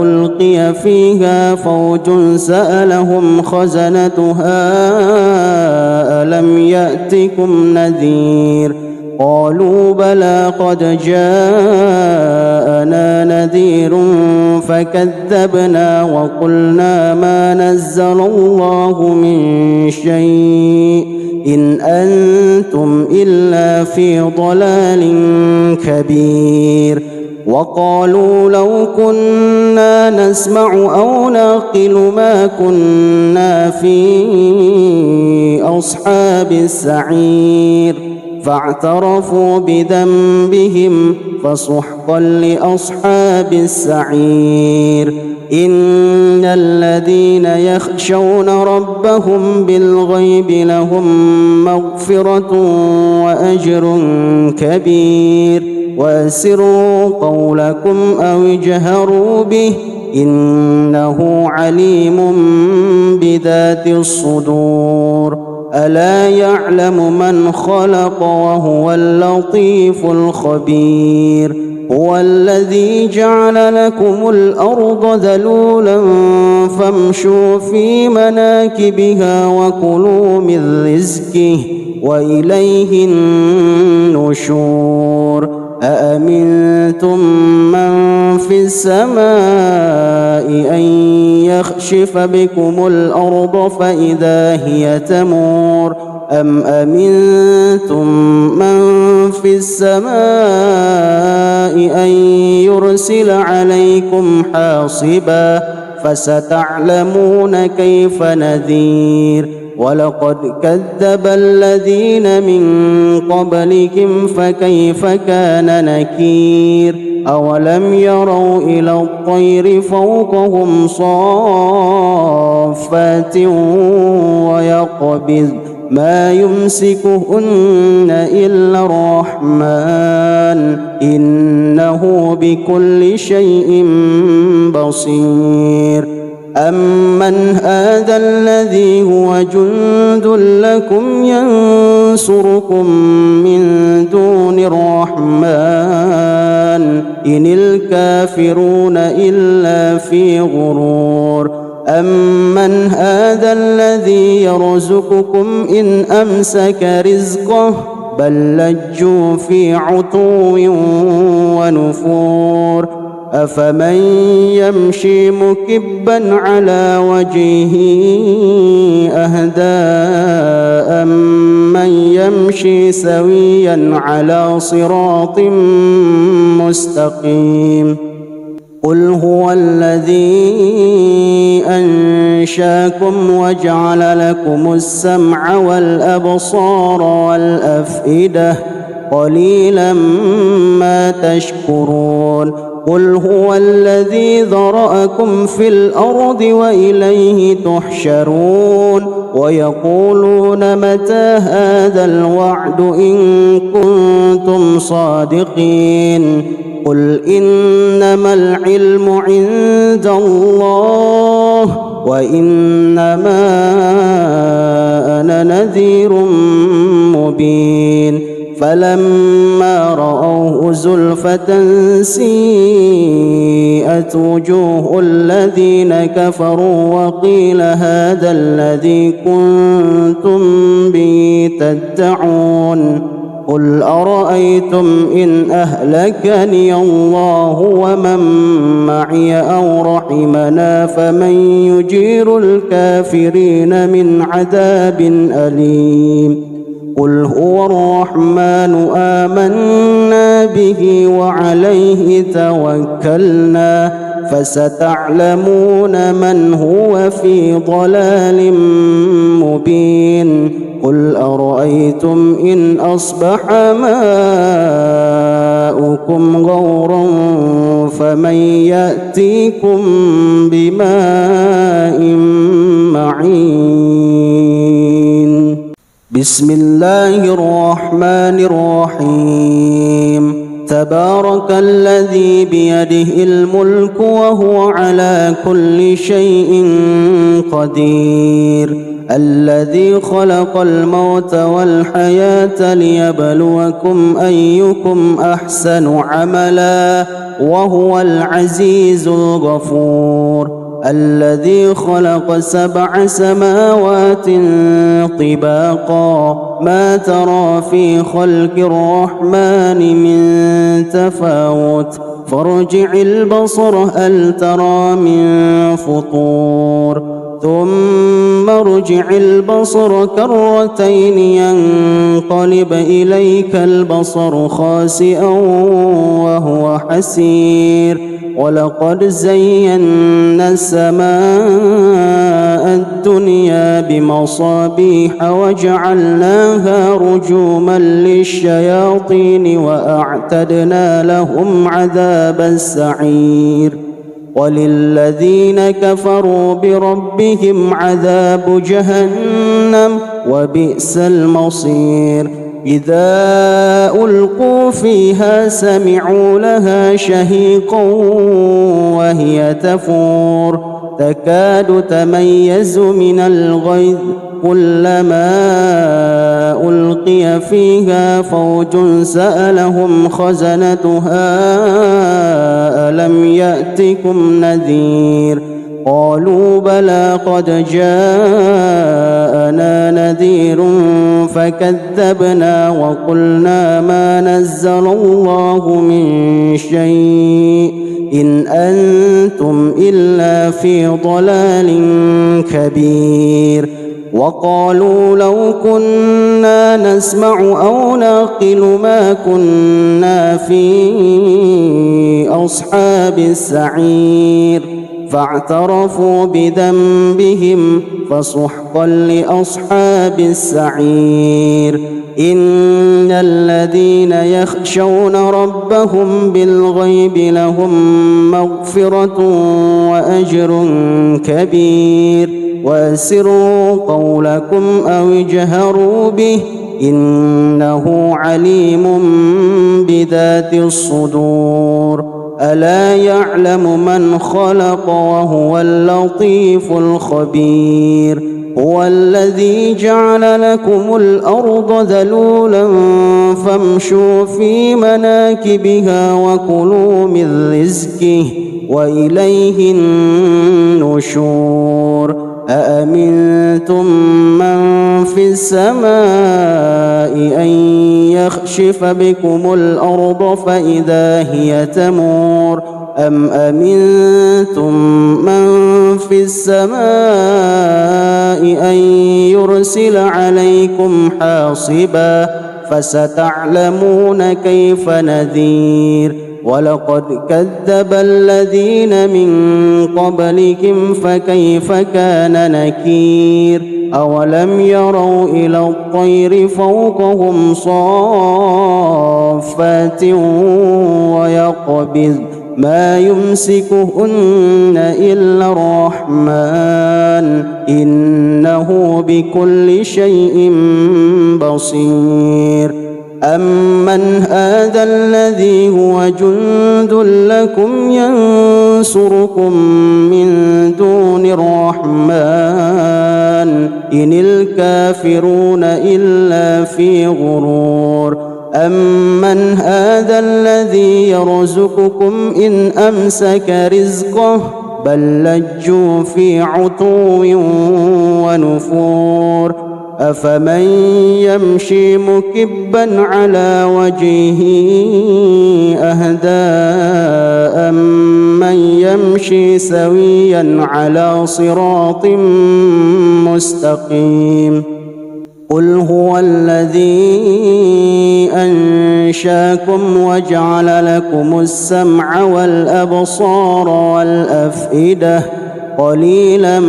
ألقي فيها فوج سألهم خزنتها ألم يأتكم نذير قالوا بلى قد جاءنا نذير فكذبنا وقلنا ما نزل الله من شيء إن أنتم إلا في ضلال كبير وقالوا لو كنا نسمع أو نعقل ما كنا في أصحاب السعير فاعترفوا بذنبهم فسحقا لأصحاب السعير إن الذين يخشون ربهم بالغيب لهم مغفرة وأجر كبير وأسروا قولكم أو اجهروا به إنه عليم بذات الصدور ألا يعلم من خلق وهو اللطيف الخبير هو الذي جعل لكم الأرض ذلولا فامشوا في مناكبها وكلوا من رزقه وإليه النشور أأمنتم من في السماء أن يخشف بكم الأرض فإذا هي تمور أم أمنتم من في السماء أن يرسل عليكم حاصبا فستعلمون كيف نذير ولقد كذب الذين من قبلهم فكيف كان نكير أولم يروا إلى الطير فوقهم صافات ويقبض ما يمسكهن إلا الرحمن إنه بكل شيء بصير أمن هذا الذي هو جند لكم ينصركم من دون الرحمن إن الكافرون إلا في غرور أمن هذا الذي يرزقكم إن أمسك رزقه بل لجوا في عتو ونفور أفمن يمشي مكبا على وجهه أهدى أمن يمشي سويا على صراط مستقيم قل هو الذي أنشاكم وجعل لكم السمع والأبصار والأفئدة قليلا ما تشكرون قل هو الذي ذرأكم في الأرض وإليه تحشرون ويقولون متى هذا الوعد إن كنتم صادقين قل إنما العلم عند الله وإنما أنا نذير مبين فلما رأوه زلفة سيئت وجوه الذين كفروا وقيل هذا الذي كنتم به تدعون قل أرأيتم إن أهلكني الله ومن معي أو رحمنا فمن يجير الكافرين من عذاب أليم قل هو الرحمن آمنا به وعليه توكلنا فستعلمون من هو في ضلال مبين قل أرأيتم إن أصبح ماؤكم غورا فمن يأتيكم بماء معين بسم الله الرحمن الرحيم تبارك الذي بيده الملك وهو على كل شيء قدير الذي خلق الموت والحياة ليبلوكم أيكم أحسن عملا وهو العزيز الغفور الذي خلق 7 سماوات طباقا ما ترى في خلق الرحمن من تفاوت فارجع البصر هل ترى من فطور ثم ارجع البصر كرتين ينقلب إليك البصر خاسئا وهو حسير ولقد زينا السماء الدنيا بمصابيح وجعلناها رجوما للشياطين وأعتدنا لهم عذاب السعير وللذين كفروا بربهم عذاب جهنم وبئس المصير إذا ألقوا فيها سمعوا لها شهيقا وهي تفور تكاد تميز من الغيظ كلما ألقي فيها فوج سألهم خزنتها ألم يأتكم نذير قالوا بلى قد جاءنا نذير فكذبنا وقلنا ما نزل الله من شيء إن أنتم إلا في ضلال كبير وقالوا لو كنا نسمع أو نعقل ما كنا في أصحاب السعير فاعترفوا بذنبهم فسحقا لأصحاب السعير إن الذين يخشون ربهم بالغيب لهم مغفرة وأجر كبير وأسروا قولكم أو اجهروا به إنه عليم بذات الصدور ألا يعلم من خلق وهو اللطيف الخبير هو الذي جعل لكم الأرض ذلولا فامشوا في مناكبها وكلوا من رزقه وإليه النشور أأمنتم من في السماء أن يخشف بكم الأرض فإذا هي تمور أم أمنتم من في السماء أن يرسل عليكم حاصبا فستعلمون كيف نذير ولقد كذب الذين من قبلهم فكيف كان نكير أولم يروا إلى الطير فوقهم صافات ويقبض ما يمسكهن إلا الرحمن إنه بكل شيء بصير أمن هذا الذي هو جند لكم ينصركم من دون الرحمن إن الكافرون إلا في غرور أمن هذا الذي يرزقكم إن أمسك رزقه بل لجوا في عتو ونفور أفمن يمشي مكبا على وجهه أهدى أمن يمشي سويا على صراط مستقيم قل هو الذي أنشاكم وجعل لكم السمع والأبصار والأفئدة قليلا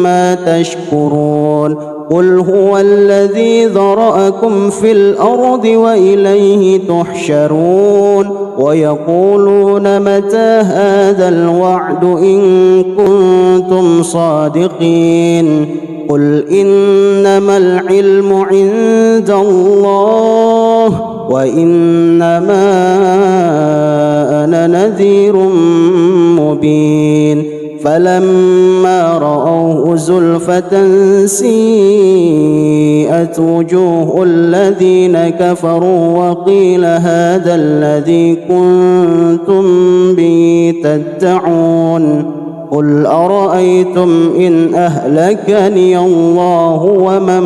ما تشكرون قل هو الذي ذرأكم في الأرض وإليه تحشرون ويقولون متى هذا الوعد إن كنتم صادقين قل إنما العلم عند الله وإنما أنا نذير مبين فلما رأوه زلفة سيئت وجوه الذين كفروا وقيل هذا الذي كنتم به تدعون قل أرأيتم إن أهلكني الله ومن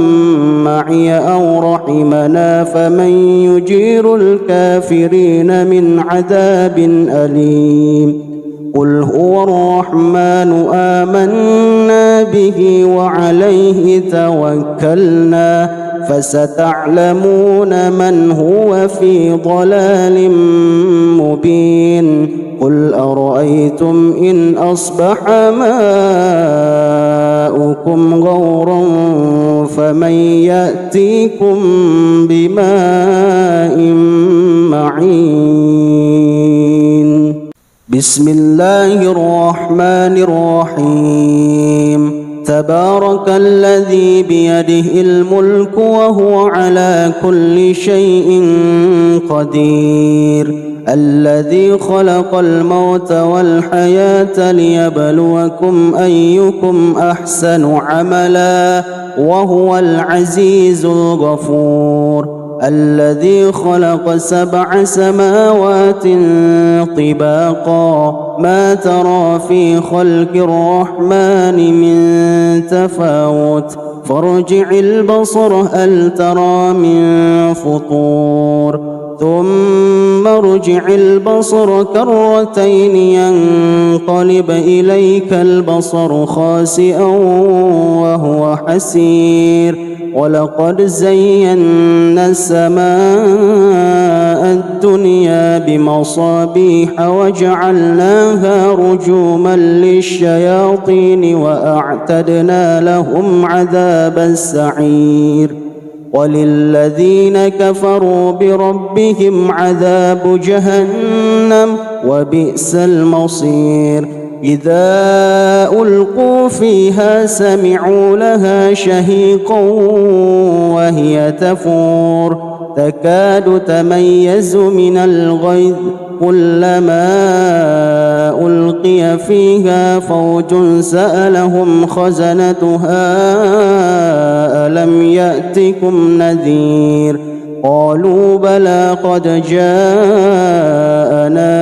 معي أو رحمنا فمن يجير الكافرين من عذاب أليم قل هو الرحمن آمنا به وعليه توكلنا فستعلمون من هو في ضلال مبين قل أرأيتم إن أصبح ماؤكم غورا فمن يأتيكم بماء معين بسم الله الرحمن الرحيم تبارك الذي بيده الملك وهو على كل شيء قدير الذي خلق الموت والحياة ليبلوكم أيكم أحسن عملا وهو العزيز الغفور الذي خلق 7 سماوات طباقا ما ترى في خلق الرحمن من تفاوت فارجع البصر هل ترى من فطور ثم ارجع البصر كرتين ينقلب إليك البصر خاسئا وهو حسير ولقد زينا السماء الدنيا بمصابيح وجعلناها رجوما للشياطين وأعتدنا لهم عذاب السعير وللذين كفروا بربهم عذاب جهنم وبئس المصير إذا ألقوا فيها سمعوا لها شهيقا وهي تفور تكاد تميز من الغيظ كلما ألقي فيها فوج سألهم خزنتها ألم يأتكم نذير قالوا بلى قد جاءنا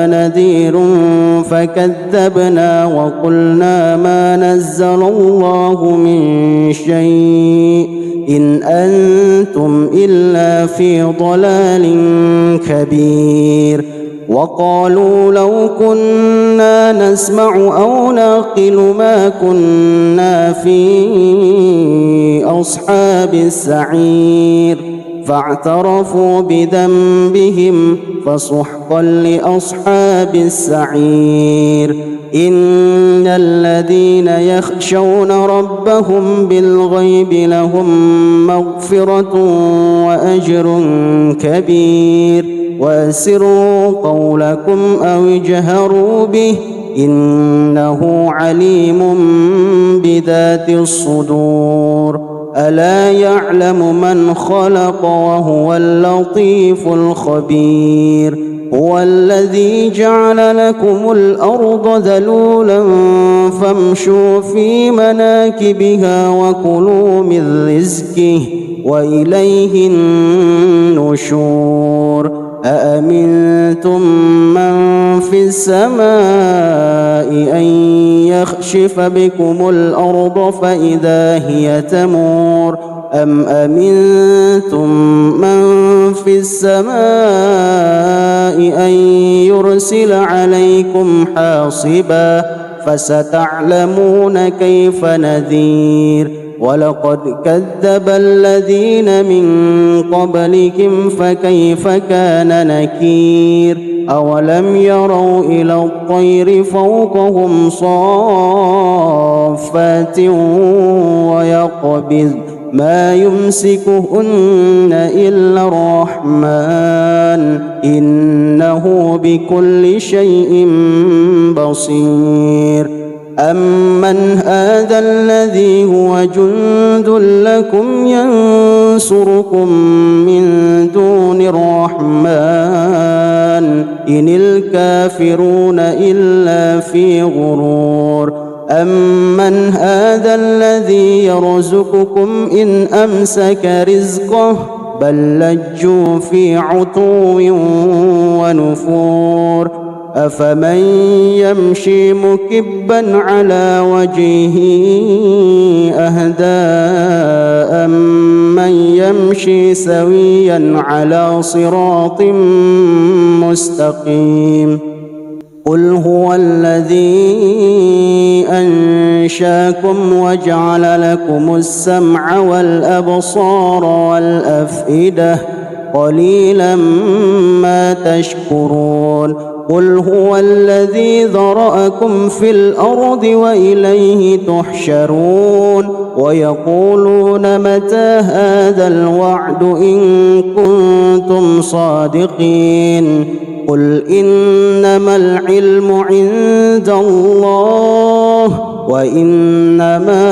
نذير فكذبنا وقلنا ما نزل الله من شيء إن أنتم إلا في ضلال كبير وقالوا لو كنا نسمع أو نعقل ما كنا في أصحاب السعير فاعترفوا بذنبهم فسحقا لأصحاب السعير إن الذين يخشون ربهم بالغيب لهم مغفرة وأجر كبير وأسروا قولكم أو اجهروا به إنه عليم بذات الصدور ألا يعلم من خلق وهو اللطيف الخبير هو الذي جعل لكم الأرض ذلولا فامشوا في مناكبها وكلوا من رزقه وإليه النشور أأمنتم من في السماء أن يخشف بكم الأرض فإذا هي تمور أم أمنتم من في السماء أن يرسل عليكم حاصبا فستعلمون كيف نذير ولقد كذب الذين من قبلكم فكيف كان نكير أولم يروا إلى الطير فوقهم صافات ويقبض ما يمسكهن إلا الرحمن إنه بكل شيء بصير أمن هذا الذي هو جند لكم ينصركم من دون الرحمن إن الكافرون إلا في غرور أمن هذا الذي يرزقكم إن أمسك رزقه بل لجوا في عتو ونفور أفمن يمشي مكبا على وجهه أهدى أمن يمشي سويا على صراط مستقيم قل هو الذي أنشاكم وجعل لكم السمع والأبصار والأفئدة قليلا ما تشكرون قل هو الذي ذرأكم في الأرض وإليه تحشرون ويقولون متى هذا الوعد إن كنتم صادقين قل إنما العلم عند الله وإنما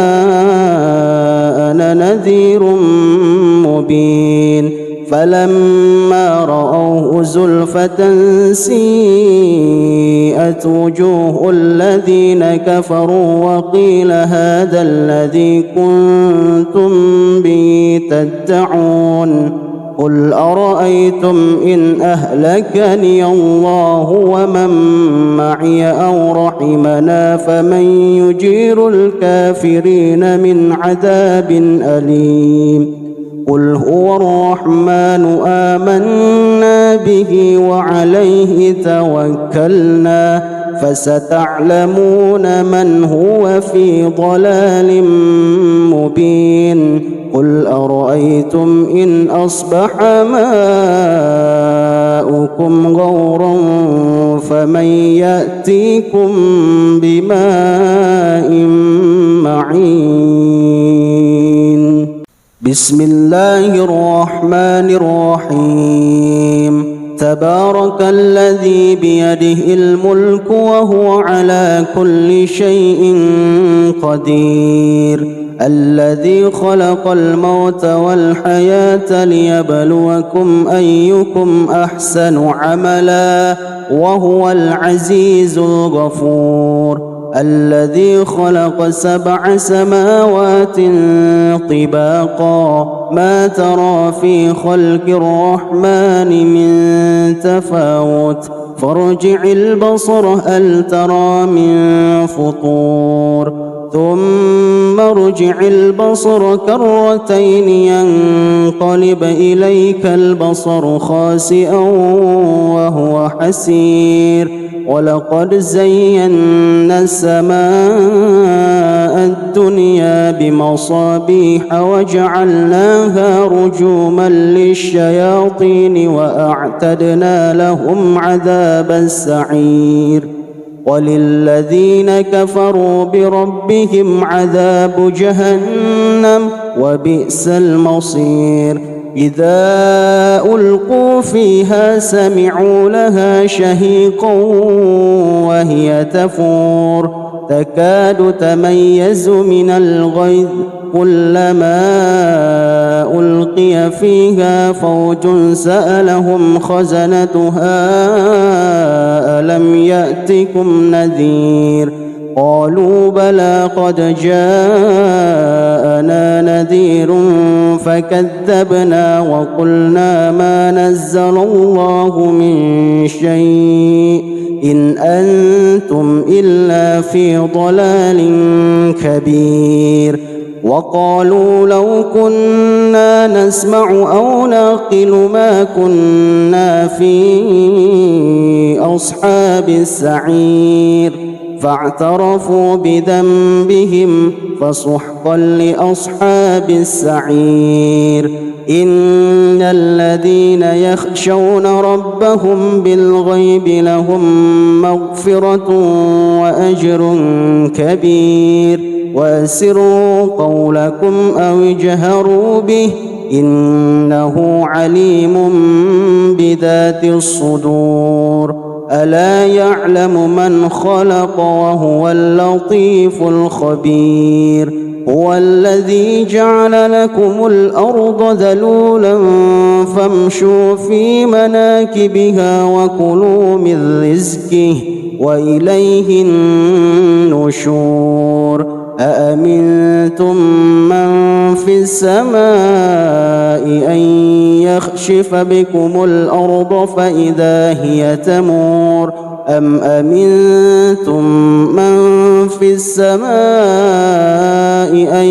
أنا نذير مبين فلما رأوه زلفة سيئت وجوه الذين كفروا وقيل هذا الذي كنتم به تدعون قل أرأيتم إن أهلكني الله ومن معي أو رحمنا فمن يجير الكافرين من عذاب أليم قل هو الرحمن آمنا به وعليه توكلنا فستعلمون من هو في ضلال مبين قل أرأيتم إن أصبح ماؤكم غورا فمن يأتيكم بماء معين بسم الله الرحمن الرحيم تبارك الذي بيده الملك وهو على كل شيء قدير الذي خلق الموت والحياة ليبلوكم أيكم أحسن عملا وهو العزيز الغفور الذي خلق 7 سماوات طباقا ما ترى في خلق الرحمن من تفاوت فارجع البصر هل ترى من فطور ثم ارجع البصر كرتين ينقلب إليك البصر خاسئا وهو حسير ولقد زينا السماء الدنيا بمصابيح وجعلناها رجوما للشياطين وأعتدنا لهم عذاب السعير وللذين كفروا بربهم عذاب جهنم وبئس المصير إذا ألقوا فيها سمعوا لها شهيقا وهي تفور تكاد تميز من الغيظ كلما ألقي فيها فوج سألهم خزنتها ألم يأتكم نذير قالوا بلى قد جاءنا نذير فكذبنا وقلنا ما نزل الله من شيء إن أنتم إلا في ضلال كبير وقالوا لو كنا نسمع أو نعقل ما كنا في أصحاب السعير فاعترفوا بذنبهم فسحقا لأصحاب السعير إن الذين يخشون ربهم بالغيب لهم مغفرة وأجر كبير وأسروا قولكم أو اجهروا به إنه عليم بذات الصدور ألا يعلم من خلق وهو اللطيف الخبير هو الذي جعل لكم الأرض ذلولا فامشوا في مناكبها وكلوا من رزقه وإليه النشور أأمنتم من في السماء أن يخشف بكم الأرض فإذا هي تمور أم أمنتم من في السماء أن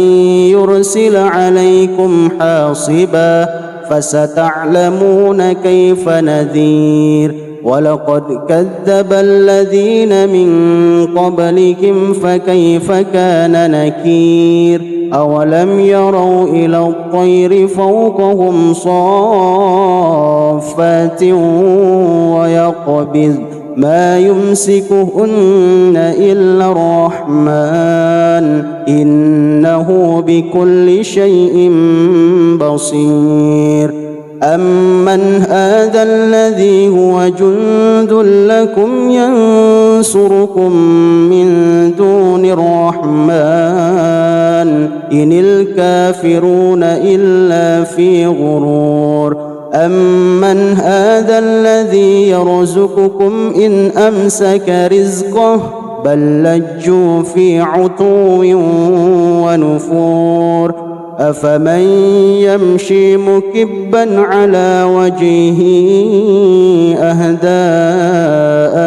يرسل عليكم حاصبا فستعلمون كيف نذير ولقد كذب الذين من قبلكم فكيف كان نكير أولم يروا إلى الطير فوقهم صافات ويقبض ما يمسكهن إلا الرحمن إنه بكل شيء بصير أمن هذا الذي هو جند لكم ينصركم من دون الرحمن إن الكافرون إلا في غرور أمن هذا الذي يرزقكم إن أمسك رزقه بل لجوا في عتو ونفور أفمن يمشي مكبا على وجهه أهدى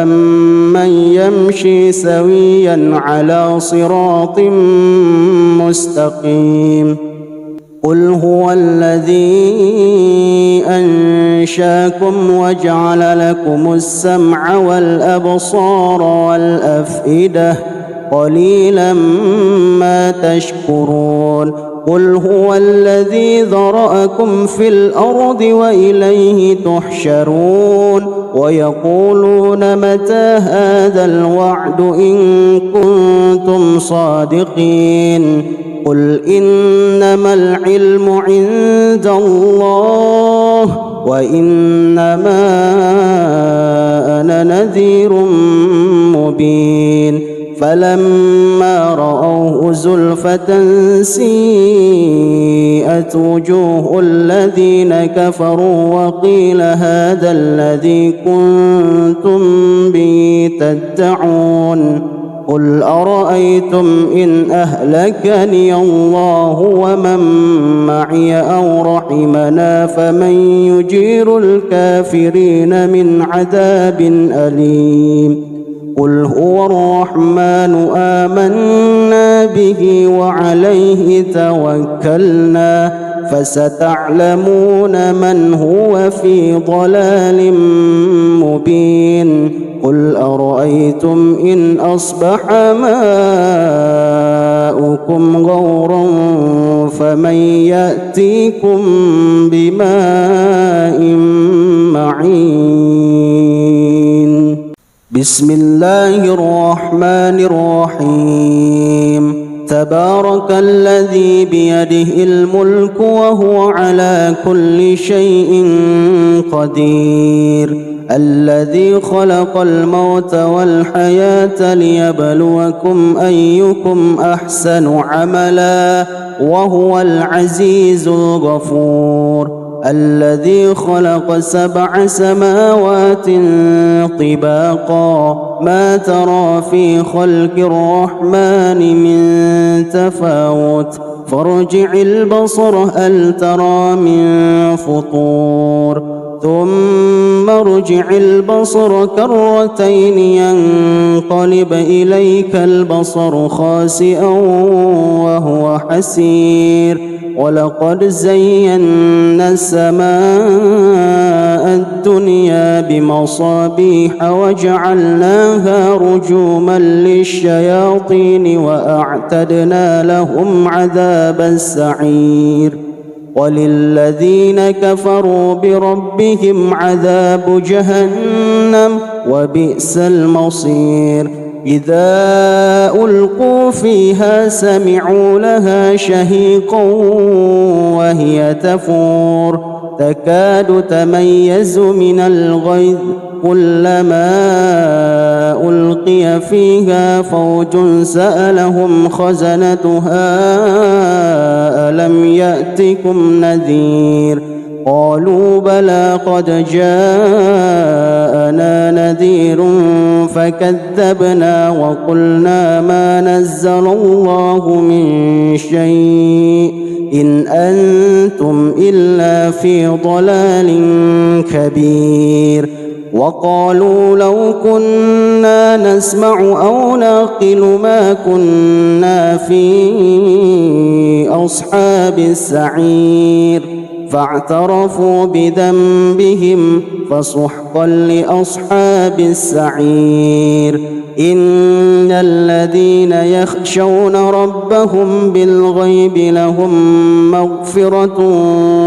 أمن يمشي سويا على صراط مستقيم قل هو الذي أنشاكم وجعل لكم السمع والأبصار والأفئدة قليلا ما تشكرون قل هو الذي ذرأكم في الأرض وإليه تحشرون ويقولون متى هذا الوعد إن كنتم صادقين قل إنما العلم عند الله وإنما أنا نذير مبين فلما رأوه زلفة سيئت وجوه الذين كفروا وقيل هذا الذي كنتم به تدعون قل أرأيتم إن أهلكني الله ومن معي أو رحمنا فمن يجير الكافرين من عذاب أليم قل هو الرحمن آمنا به وعليه توكلنا فستعلمون من هو في ضلال مبين قل أرأيتم إن أصبح ماؤكم غورا فمن يأتيكم بماء معين بسم الله الرحمن الرحيم تبارك الذي بيده الملك وهو على كل شيء قدير الذي خلق الموت والحياة ليبلوكم أيكم أحسن عملا وهو العزيز الغفور الذي خلق 7 سماوات طباقا ما ترى في خلق الرحمن من تفاوت فارجع البصر هل ترى من فطور ثم ارجع البصر كرتين ينقلب إليك البصر خاسئا وهو حسير ولقد زينا السماء الدنيا بمصابيح وجعلناها رجوما للشياطين وأعتدنا لهم عذاب السعير وللذين كفروا بربهم عذاب جهنم وبئس المصير إذا ألقوا فيها سمعوا لها شهيقا وهي تفور تكاد تميز من الغيظ كلما ألقي فيها فوج سألهم خزنتها ألم يأتكم نذير قالوا بلى قد جاءنا نذير فكذبنا وقلنا ما نزل الله من شيء إن أنتم إلا في ضلال كبير وقالوا لو كنا نسمع أو نعقل ما كنا في أصحاب السعير فاعترفوا بذنبهم فسحقا لأصحاب السعير إن الذين يخشون ربهم بالغيب لهم مغفرة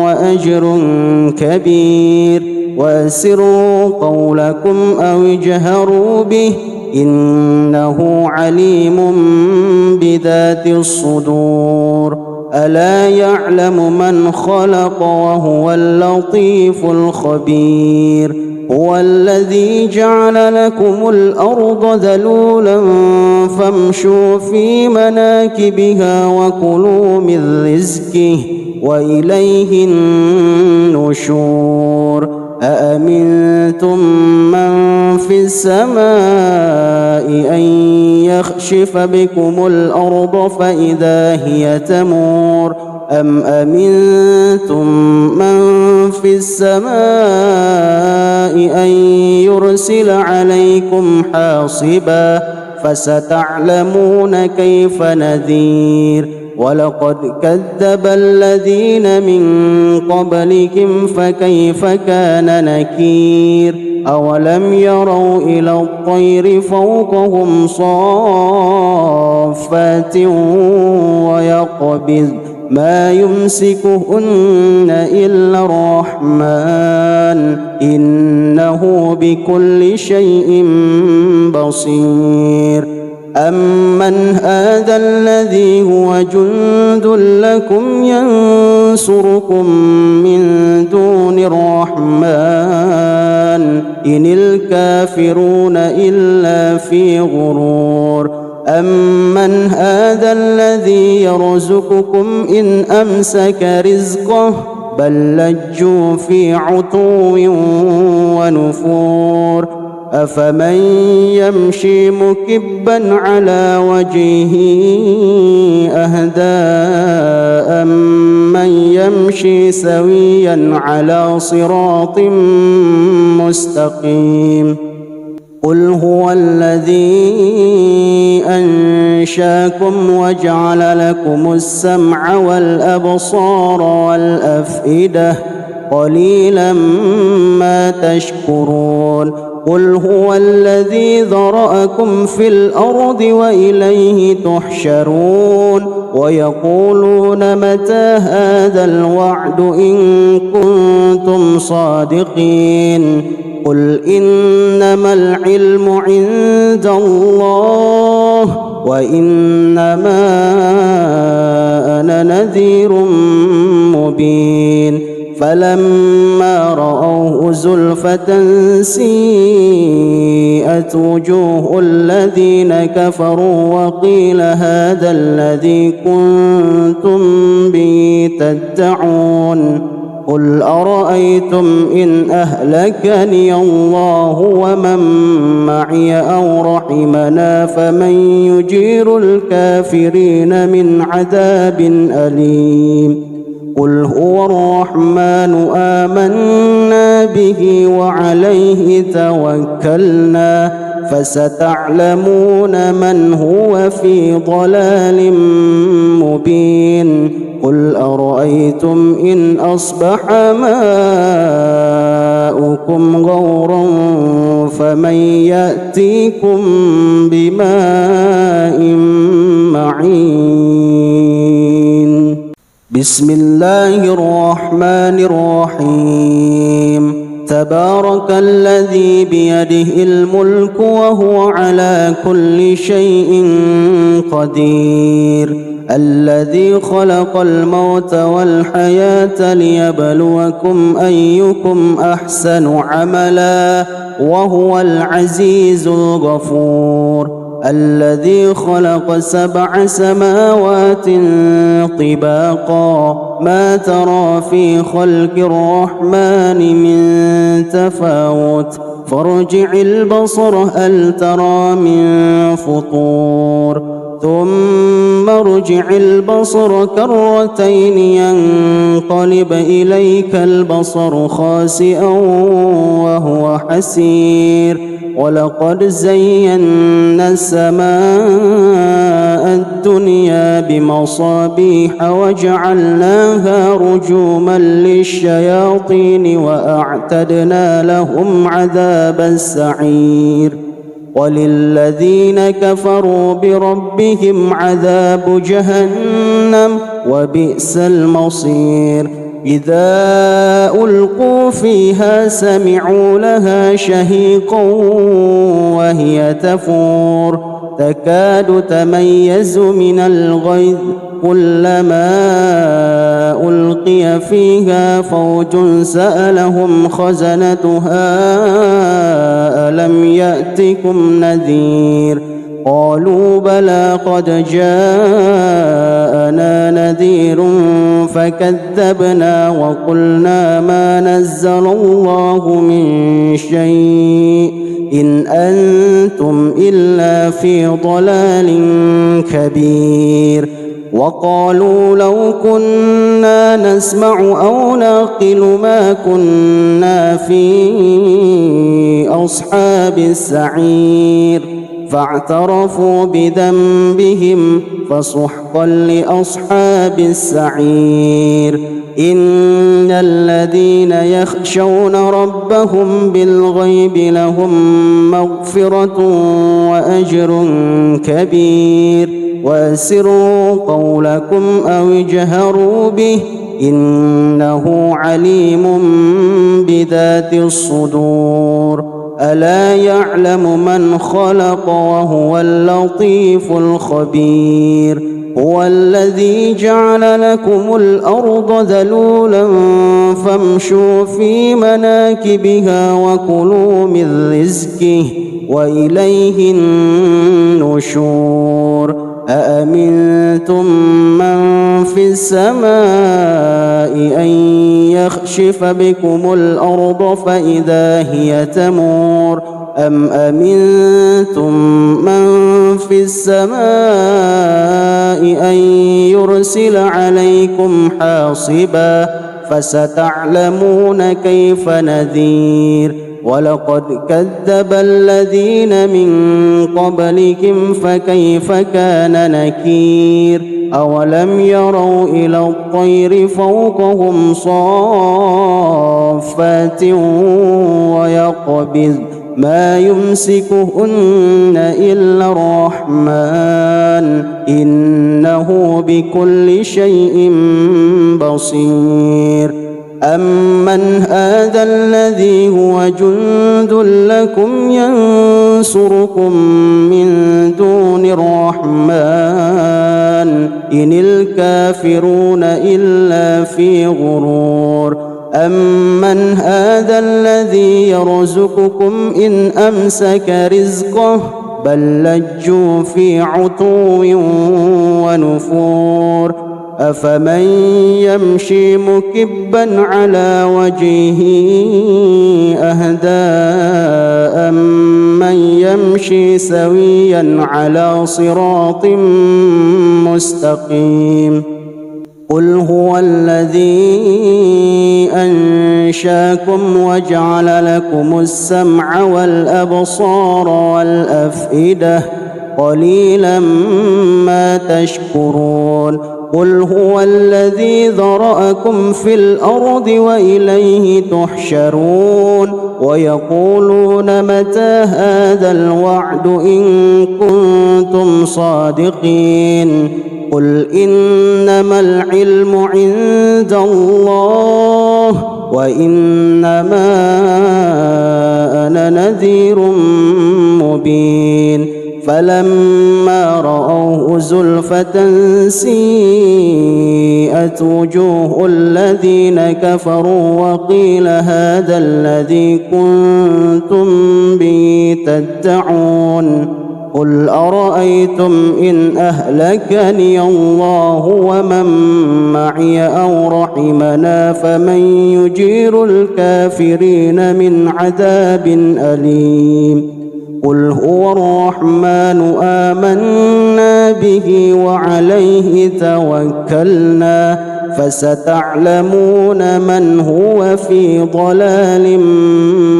وأجر كبير وأسروا قولكم أو اجهروا به إنه عليم بذات الصدور ألا يعلم من خلق وهو اللطيف الخبير هو الذي جعل لكم الأرض ذلولا فامشوا في مناكبها وكلوا من رزقه وإليه النشور أأمنتم من في السماء أن يخشف بكم الأرض فإذا هي تمور أم أمنتم من في السماء أن يرسل عليكم حاصبا فستعلمون كيف نذير ولقد كذب الذين من قبلكم فكيف كان نكير أولم يروا إلى الطير فوقهم صافات ويقبض ما يمسكهن إلا الرحمن إنه بكل شيء بصير أمن هذا الذي هو جند لكم ينصركم من دون الرحمن إن الكافرون إلا في غرور أمن هذا الذي يرزقكم إن أمسك رزقه بل لجوا في عتو ونفور أفمن يمشي مكبا على وجهه أهدى أمن يمشي سويا على صراط مستقيم قل هو الذي أنشاكم وجعل لكم السمع والأبصار والأفئدة قليلا ما تشكرون قل هو الذي ذرأكم في الأرض وإليه تحشرون ويقولون متى هذا الوعد إن كنتم صادقين قل إنما العلم عند الله وإنما أنا نذير مبين فلما رأوه زلفة سيئت وجوه الذين كفروا وقيل هذا الذي كنتم به تدعون قل أرأيتم إن أهلكني الله ومن معي أو رحمنا فمن يجير الكافرين من عذاب أليم قل هو الرحمن آمنا به وعليه توكلنا فستعلمون من هو في ضلال مبين قل أرأيتم إن أصبح ماؤكم غورا فمن يأتيكم بماء معين بسم الله الرحمن الرحيم تبارك الذي بيده الملك وهو على كل شيء قدير الذي خلق الموت والحياة ليبلوكم أيكم أحسن عملا وهو العزيز الغفور الذي خلق 7 سماوات طباقا ما ترى في خلق الرحمن من تفاوت فارجع البصر هل ترى من فطور ثم ارجع البصر كرتين ينقلب إليك البصر خاسئا وهو حسير ولقد زينا السماء الدنيا بمصابيح وجعلناها رجوما للشياطين وأعتدنا لهم عذاب السعير وللذين كفروا بربهم عذاب جهنم وبئس المصير إذا ألقوا فيها سمعوا لها شهيقا وهي تفور تكاد تميز من الغيظ كلما ألقي فيها فوج سألهم خزنتها ألم يأتكم نذير قالوا بلى قد جاءنا نذير فكذبنا وقلنا ما نزل الله من شيء إن أنتم إلا في ضلال كبير وقالوا لو كنا نسمع أو نعقل ما كنا في أصحاب السعير فاعترفوا بذنبهم فسحقا لأصحاب السعير إن الذين يخشون ربهم بالغيب لهم مغفرة وأجر كبير وأسروا قولكم أو اجهروا به إنه عليم بذات الصدور ألا يعلم من خلق وهو اللطيف الخبير هو الذي جعل لكم الأرض ذلولا فامشوا في مناكبها وكلوا من رزقه وإليه النشور أأمنتم من في السماء أن يخشف بكم الأرض فإذا هي تمور أم أمنتم من في السماء أن يرسل عليكم حاصبا فستعلمون كيف نذير ولقد كذب الذين من قبلهم فكيف كان نكير أولم يروا إلى الطير فوقهم صافات ويقبض ما يمسكهن إلا الرحمن إنه بكل شيء بصير أمن هذا الذي هو جند لكم ينصركم من دون الرحمن إن الكافرون إلا في غرور أمن هذا الذي يرزقكم إن أمسك رزقه بل لجوا في عتو ونفور أفمن يمشي مكبا على وجهه أهدى أمن يمشي سويا على صراط مستقيم قل هو الذي أنشاكم وجعل لكم السمع والأبصار والأفئدة قليلا ما تشكرون قل هو الذي ذرأكم في الأرض وإليه تحشرون ويقولون متى هذا الوعد إن كنتم صادقين قل إنما العلم عند الله وإنما أنا نذير مبين فلما رأوه زلفة سيئت وجوه الذين كفروا وقيل هذا الذي كنتم به تدعون قل أرأيتم إن أهلكني الله ومن معي أو رحمنا فمن يجير الكافرين من عذاب أليم قل هو الرحمن آمنا به وعليه توكلنا فستعلمون من هو في ضلال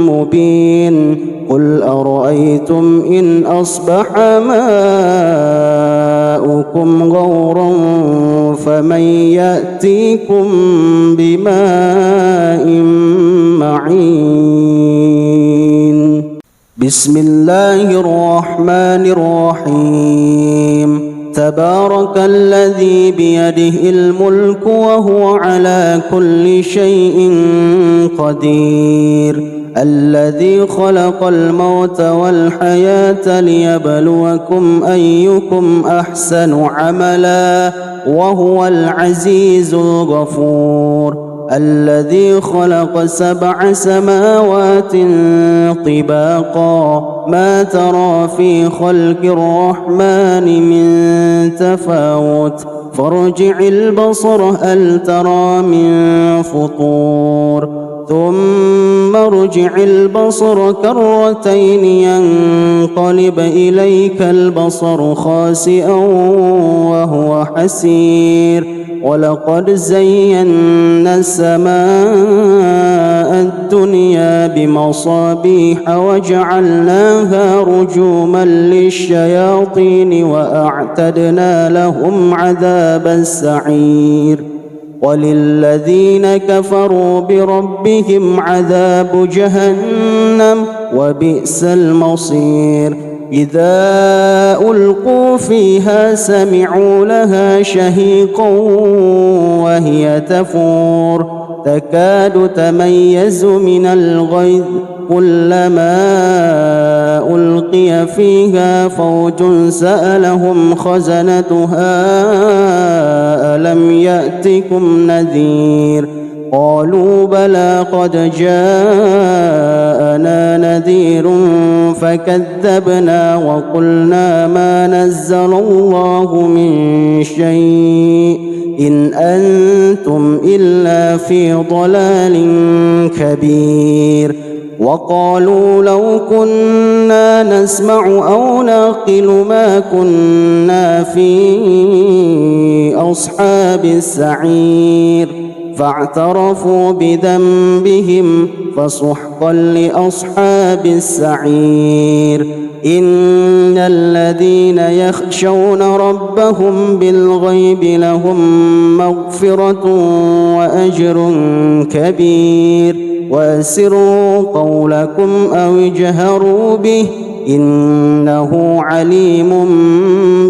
مبين قل أرأيتم إن أصبح ماؤكم غورا فمن يأتيكم بماء معين بسم الله الرحمن الرحيم تبارك الذي بيده الملك وهو على كل شيء قدير الذي خلق الموت والحياة ليبلوكم أيكم أحسن عملا وهو العزيز الغفور الذي خلق 7 سماوات طباقا ما ترى في خلق الرحمن من تفاوت فارجع البصر هل ترى من فطور ثم ارجع البصر كرتين ينقلب إليك البصر خاسئا وهو حسير ولقد زينا السماء الدنيا بمصابيح وجعلناها رجوما للشياطين وأعتدنا لهم عذاب السعير وللذين كفروا بربهم عذاب جهنم وبئس المصير إذا ألقوا فيها سمعوا لها شهيقا وهي تفور تكاد تميز من الغيظ كلما ألقي فيها فوج سألهم خزنتها ألم يأتكم نذير قالوا بلى قد جاءنا نذير فكذبنا وقلنا ما نزل الله من شيء إن أنتم إلا في ضلال كبير وقالوا لو كنا نسمع أو نعقل ما كنا في أصحاب السعير فاعترفوا بذنبهم فسحقا حقا لأصحاب السعير إن الذين يخشون ربهم بالغيب لهم مغفرة وأجر كبير وأسروا قولكم أو اجهروا به إنه عليم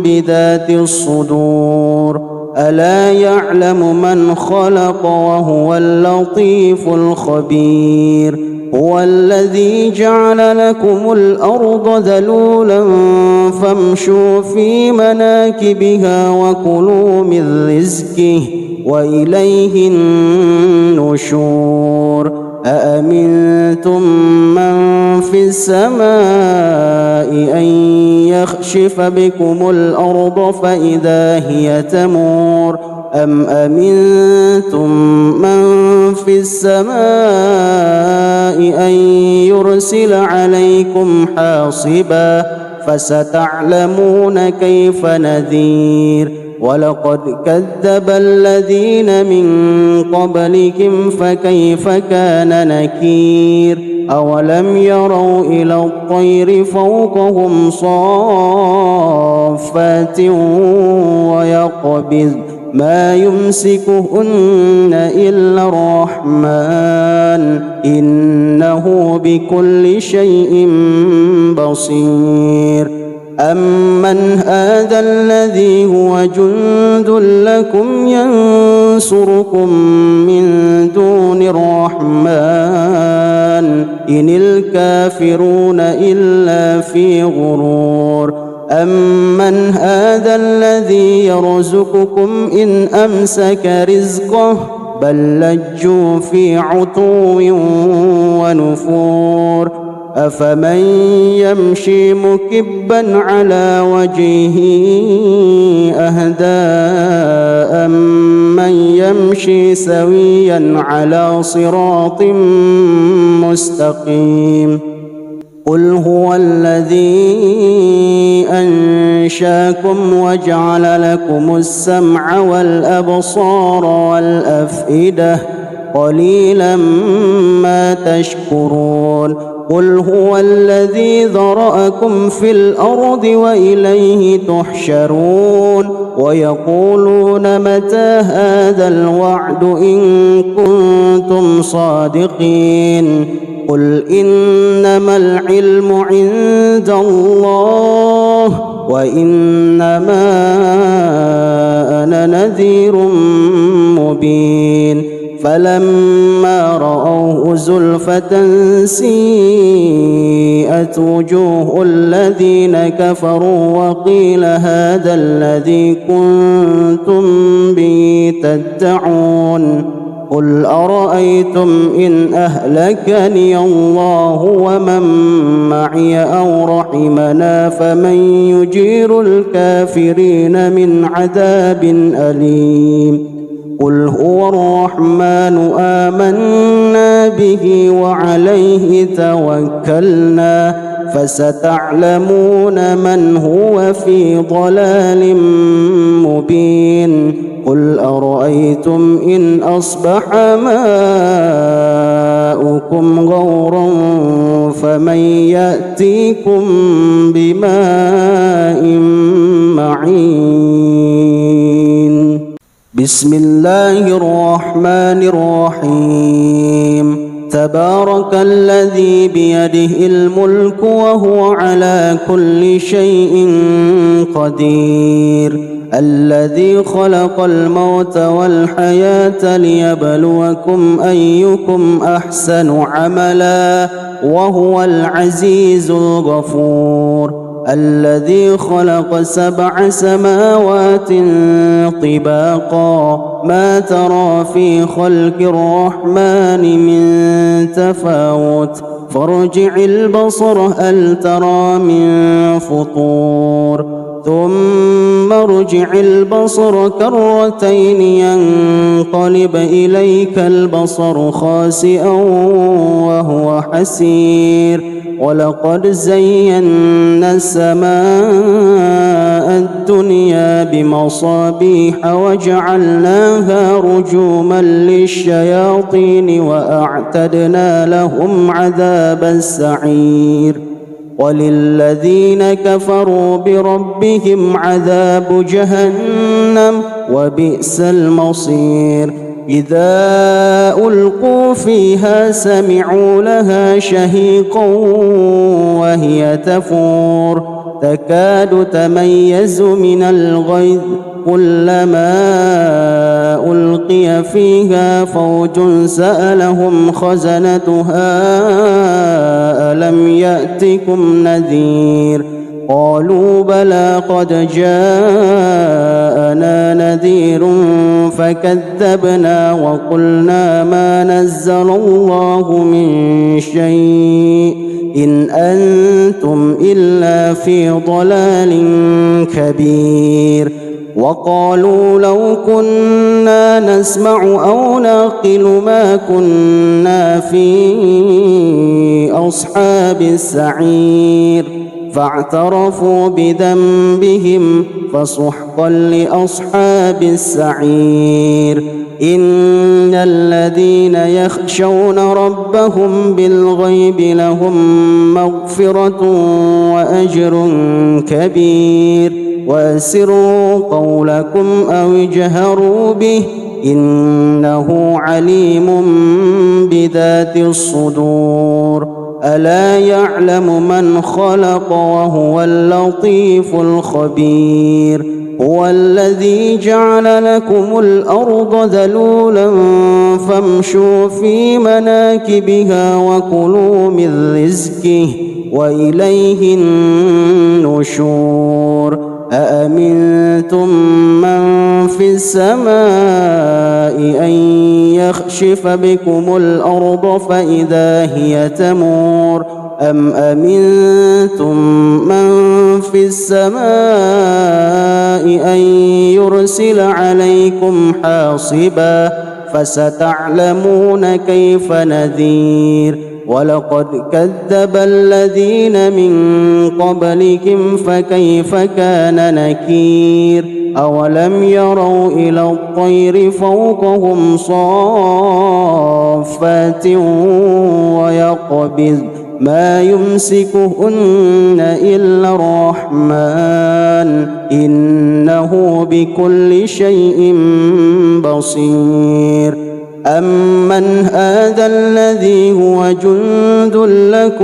بذات الصدور ألا يعلم من خلق وهو اللطيف الخبير هو الذي جعل لكم الأرض ذلولا فامشوا في مناكبها وكلوا من رزقه وإليه النشور أأمنتم من في السماء أن يخشف بكم الأرض فإذا هي تمور أم أمنتم من في السماء أن يرسل عليكم حاصبا فستعلمون كيف نذير ولقد كذب الذين من قبلكم فكيف كان نكير أولم يروا إلى الطير فوقهم صافات ويقبض ما يمسكهن إلا الرحمن إنه بكل شيء بصير أمن هذا الذي هو جند لكم ينصركم من دون الرحمن إن الكافرون إلا في غرور أمن هذا الذي يرزقكم إن أمسك رزقه بل لجوا في عتو ونفور أفمن يمشي مكبا على وجهه أهدى أمن يمشي سويا على صراط مستقيم قل هو الذي أنشاكم وجعل لكم السمع والأبصار والأفئدة قليلا ما تشكرون قل هو الذي ذرأكم في الأرض وإليه تحشرون ويقولون متى هذا الوعد إن كنتم صادقين قل إنما العلم عند الله وإنما أنا نذير مبين فلما رأوه زلفة سيئت وجوه الذين كفروا وقيل هذا الذي كنتم به تدعون قل أرأيتم إن أهلكني الله ومن معي أو رحمنا فمن يجير الكافرين من عذاب أليم قل هو الرحمن آمنا به وعليه توكلنا فستعلمون من هو في ضلال مبين قل أرأيتم إن أصبح ماؤكم غورا فمن يأتيكم بماء معين بسم الله الرحمن الرحيم تبارك الذي بيده الملك وهو على كل شيء قدير الذي خلق الموت والحياة ليبلوكم أيكم أحسن عملا وهو العزيز الغفور الذي خلق 7 سماوات طباقا ما ترى في خلق الرحمن من تفاوت فارجع البصر هل ترى من فطور ثم ارجع البصر كرتين ينقلب إليك البصر خاسئا وهو حسير ولقد زينا السماء الدنيا بمصابيح وجعلناها رجوما للشياطين وأعتدنا لهم عذاب السعير وللذين كفروا بربهم عذاب جهنم وبئس المصير إذا ألقوا فيها سمعوا لها شهيقا وهي تفور تكاد تميز من الغيظ كلما ألقي فيها فوج سألهم خزنتها ألم يأتكم نذير قالوا بلى قد جاءنا نذير فكذبنا وقلنا ما نزل الله من شيء إن أنتم إلا في ضلال كبير وقالوا لو كنا نسمع أو نعقل ما كنا في أصحاب السعير فاعترفوا بذنبهم فسحقا لأصحاب السعير إن الذين يخشون ربهم بالغيب لهم مغفرة وأجر كبير وأسروا قولكم أو اجهروا به إنه عليم بذات الصدور ألا يعلم من خلق وهو اللطيف الخبير هو الذي جعل لكم الأرض ذلولا فامشوا في مناكبها وكلوا من رزقه وإليه النشور أأمنتم من في السماء أن يخشف بكم الأرض فإذا هي تمور أم أمنتم من في السماء أن يرسل عليكم حاصبا فستعلمون كيف نذير ولقد كذب الذين من قبلكم فكيف كان نكير أولم يروا إلى الطير فوقهم صافات ويقبض ما يمسكهن إلا الرحمن إنه بكل شيء بصير أمن هذا الذي هو جند لكم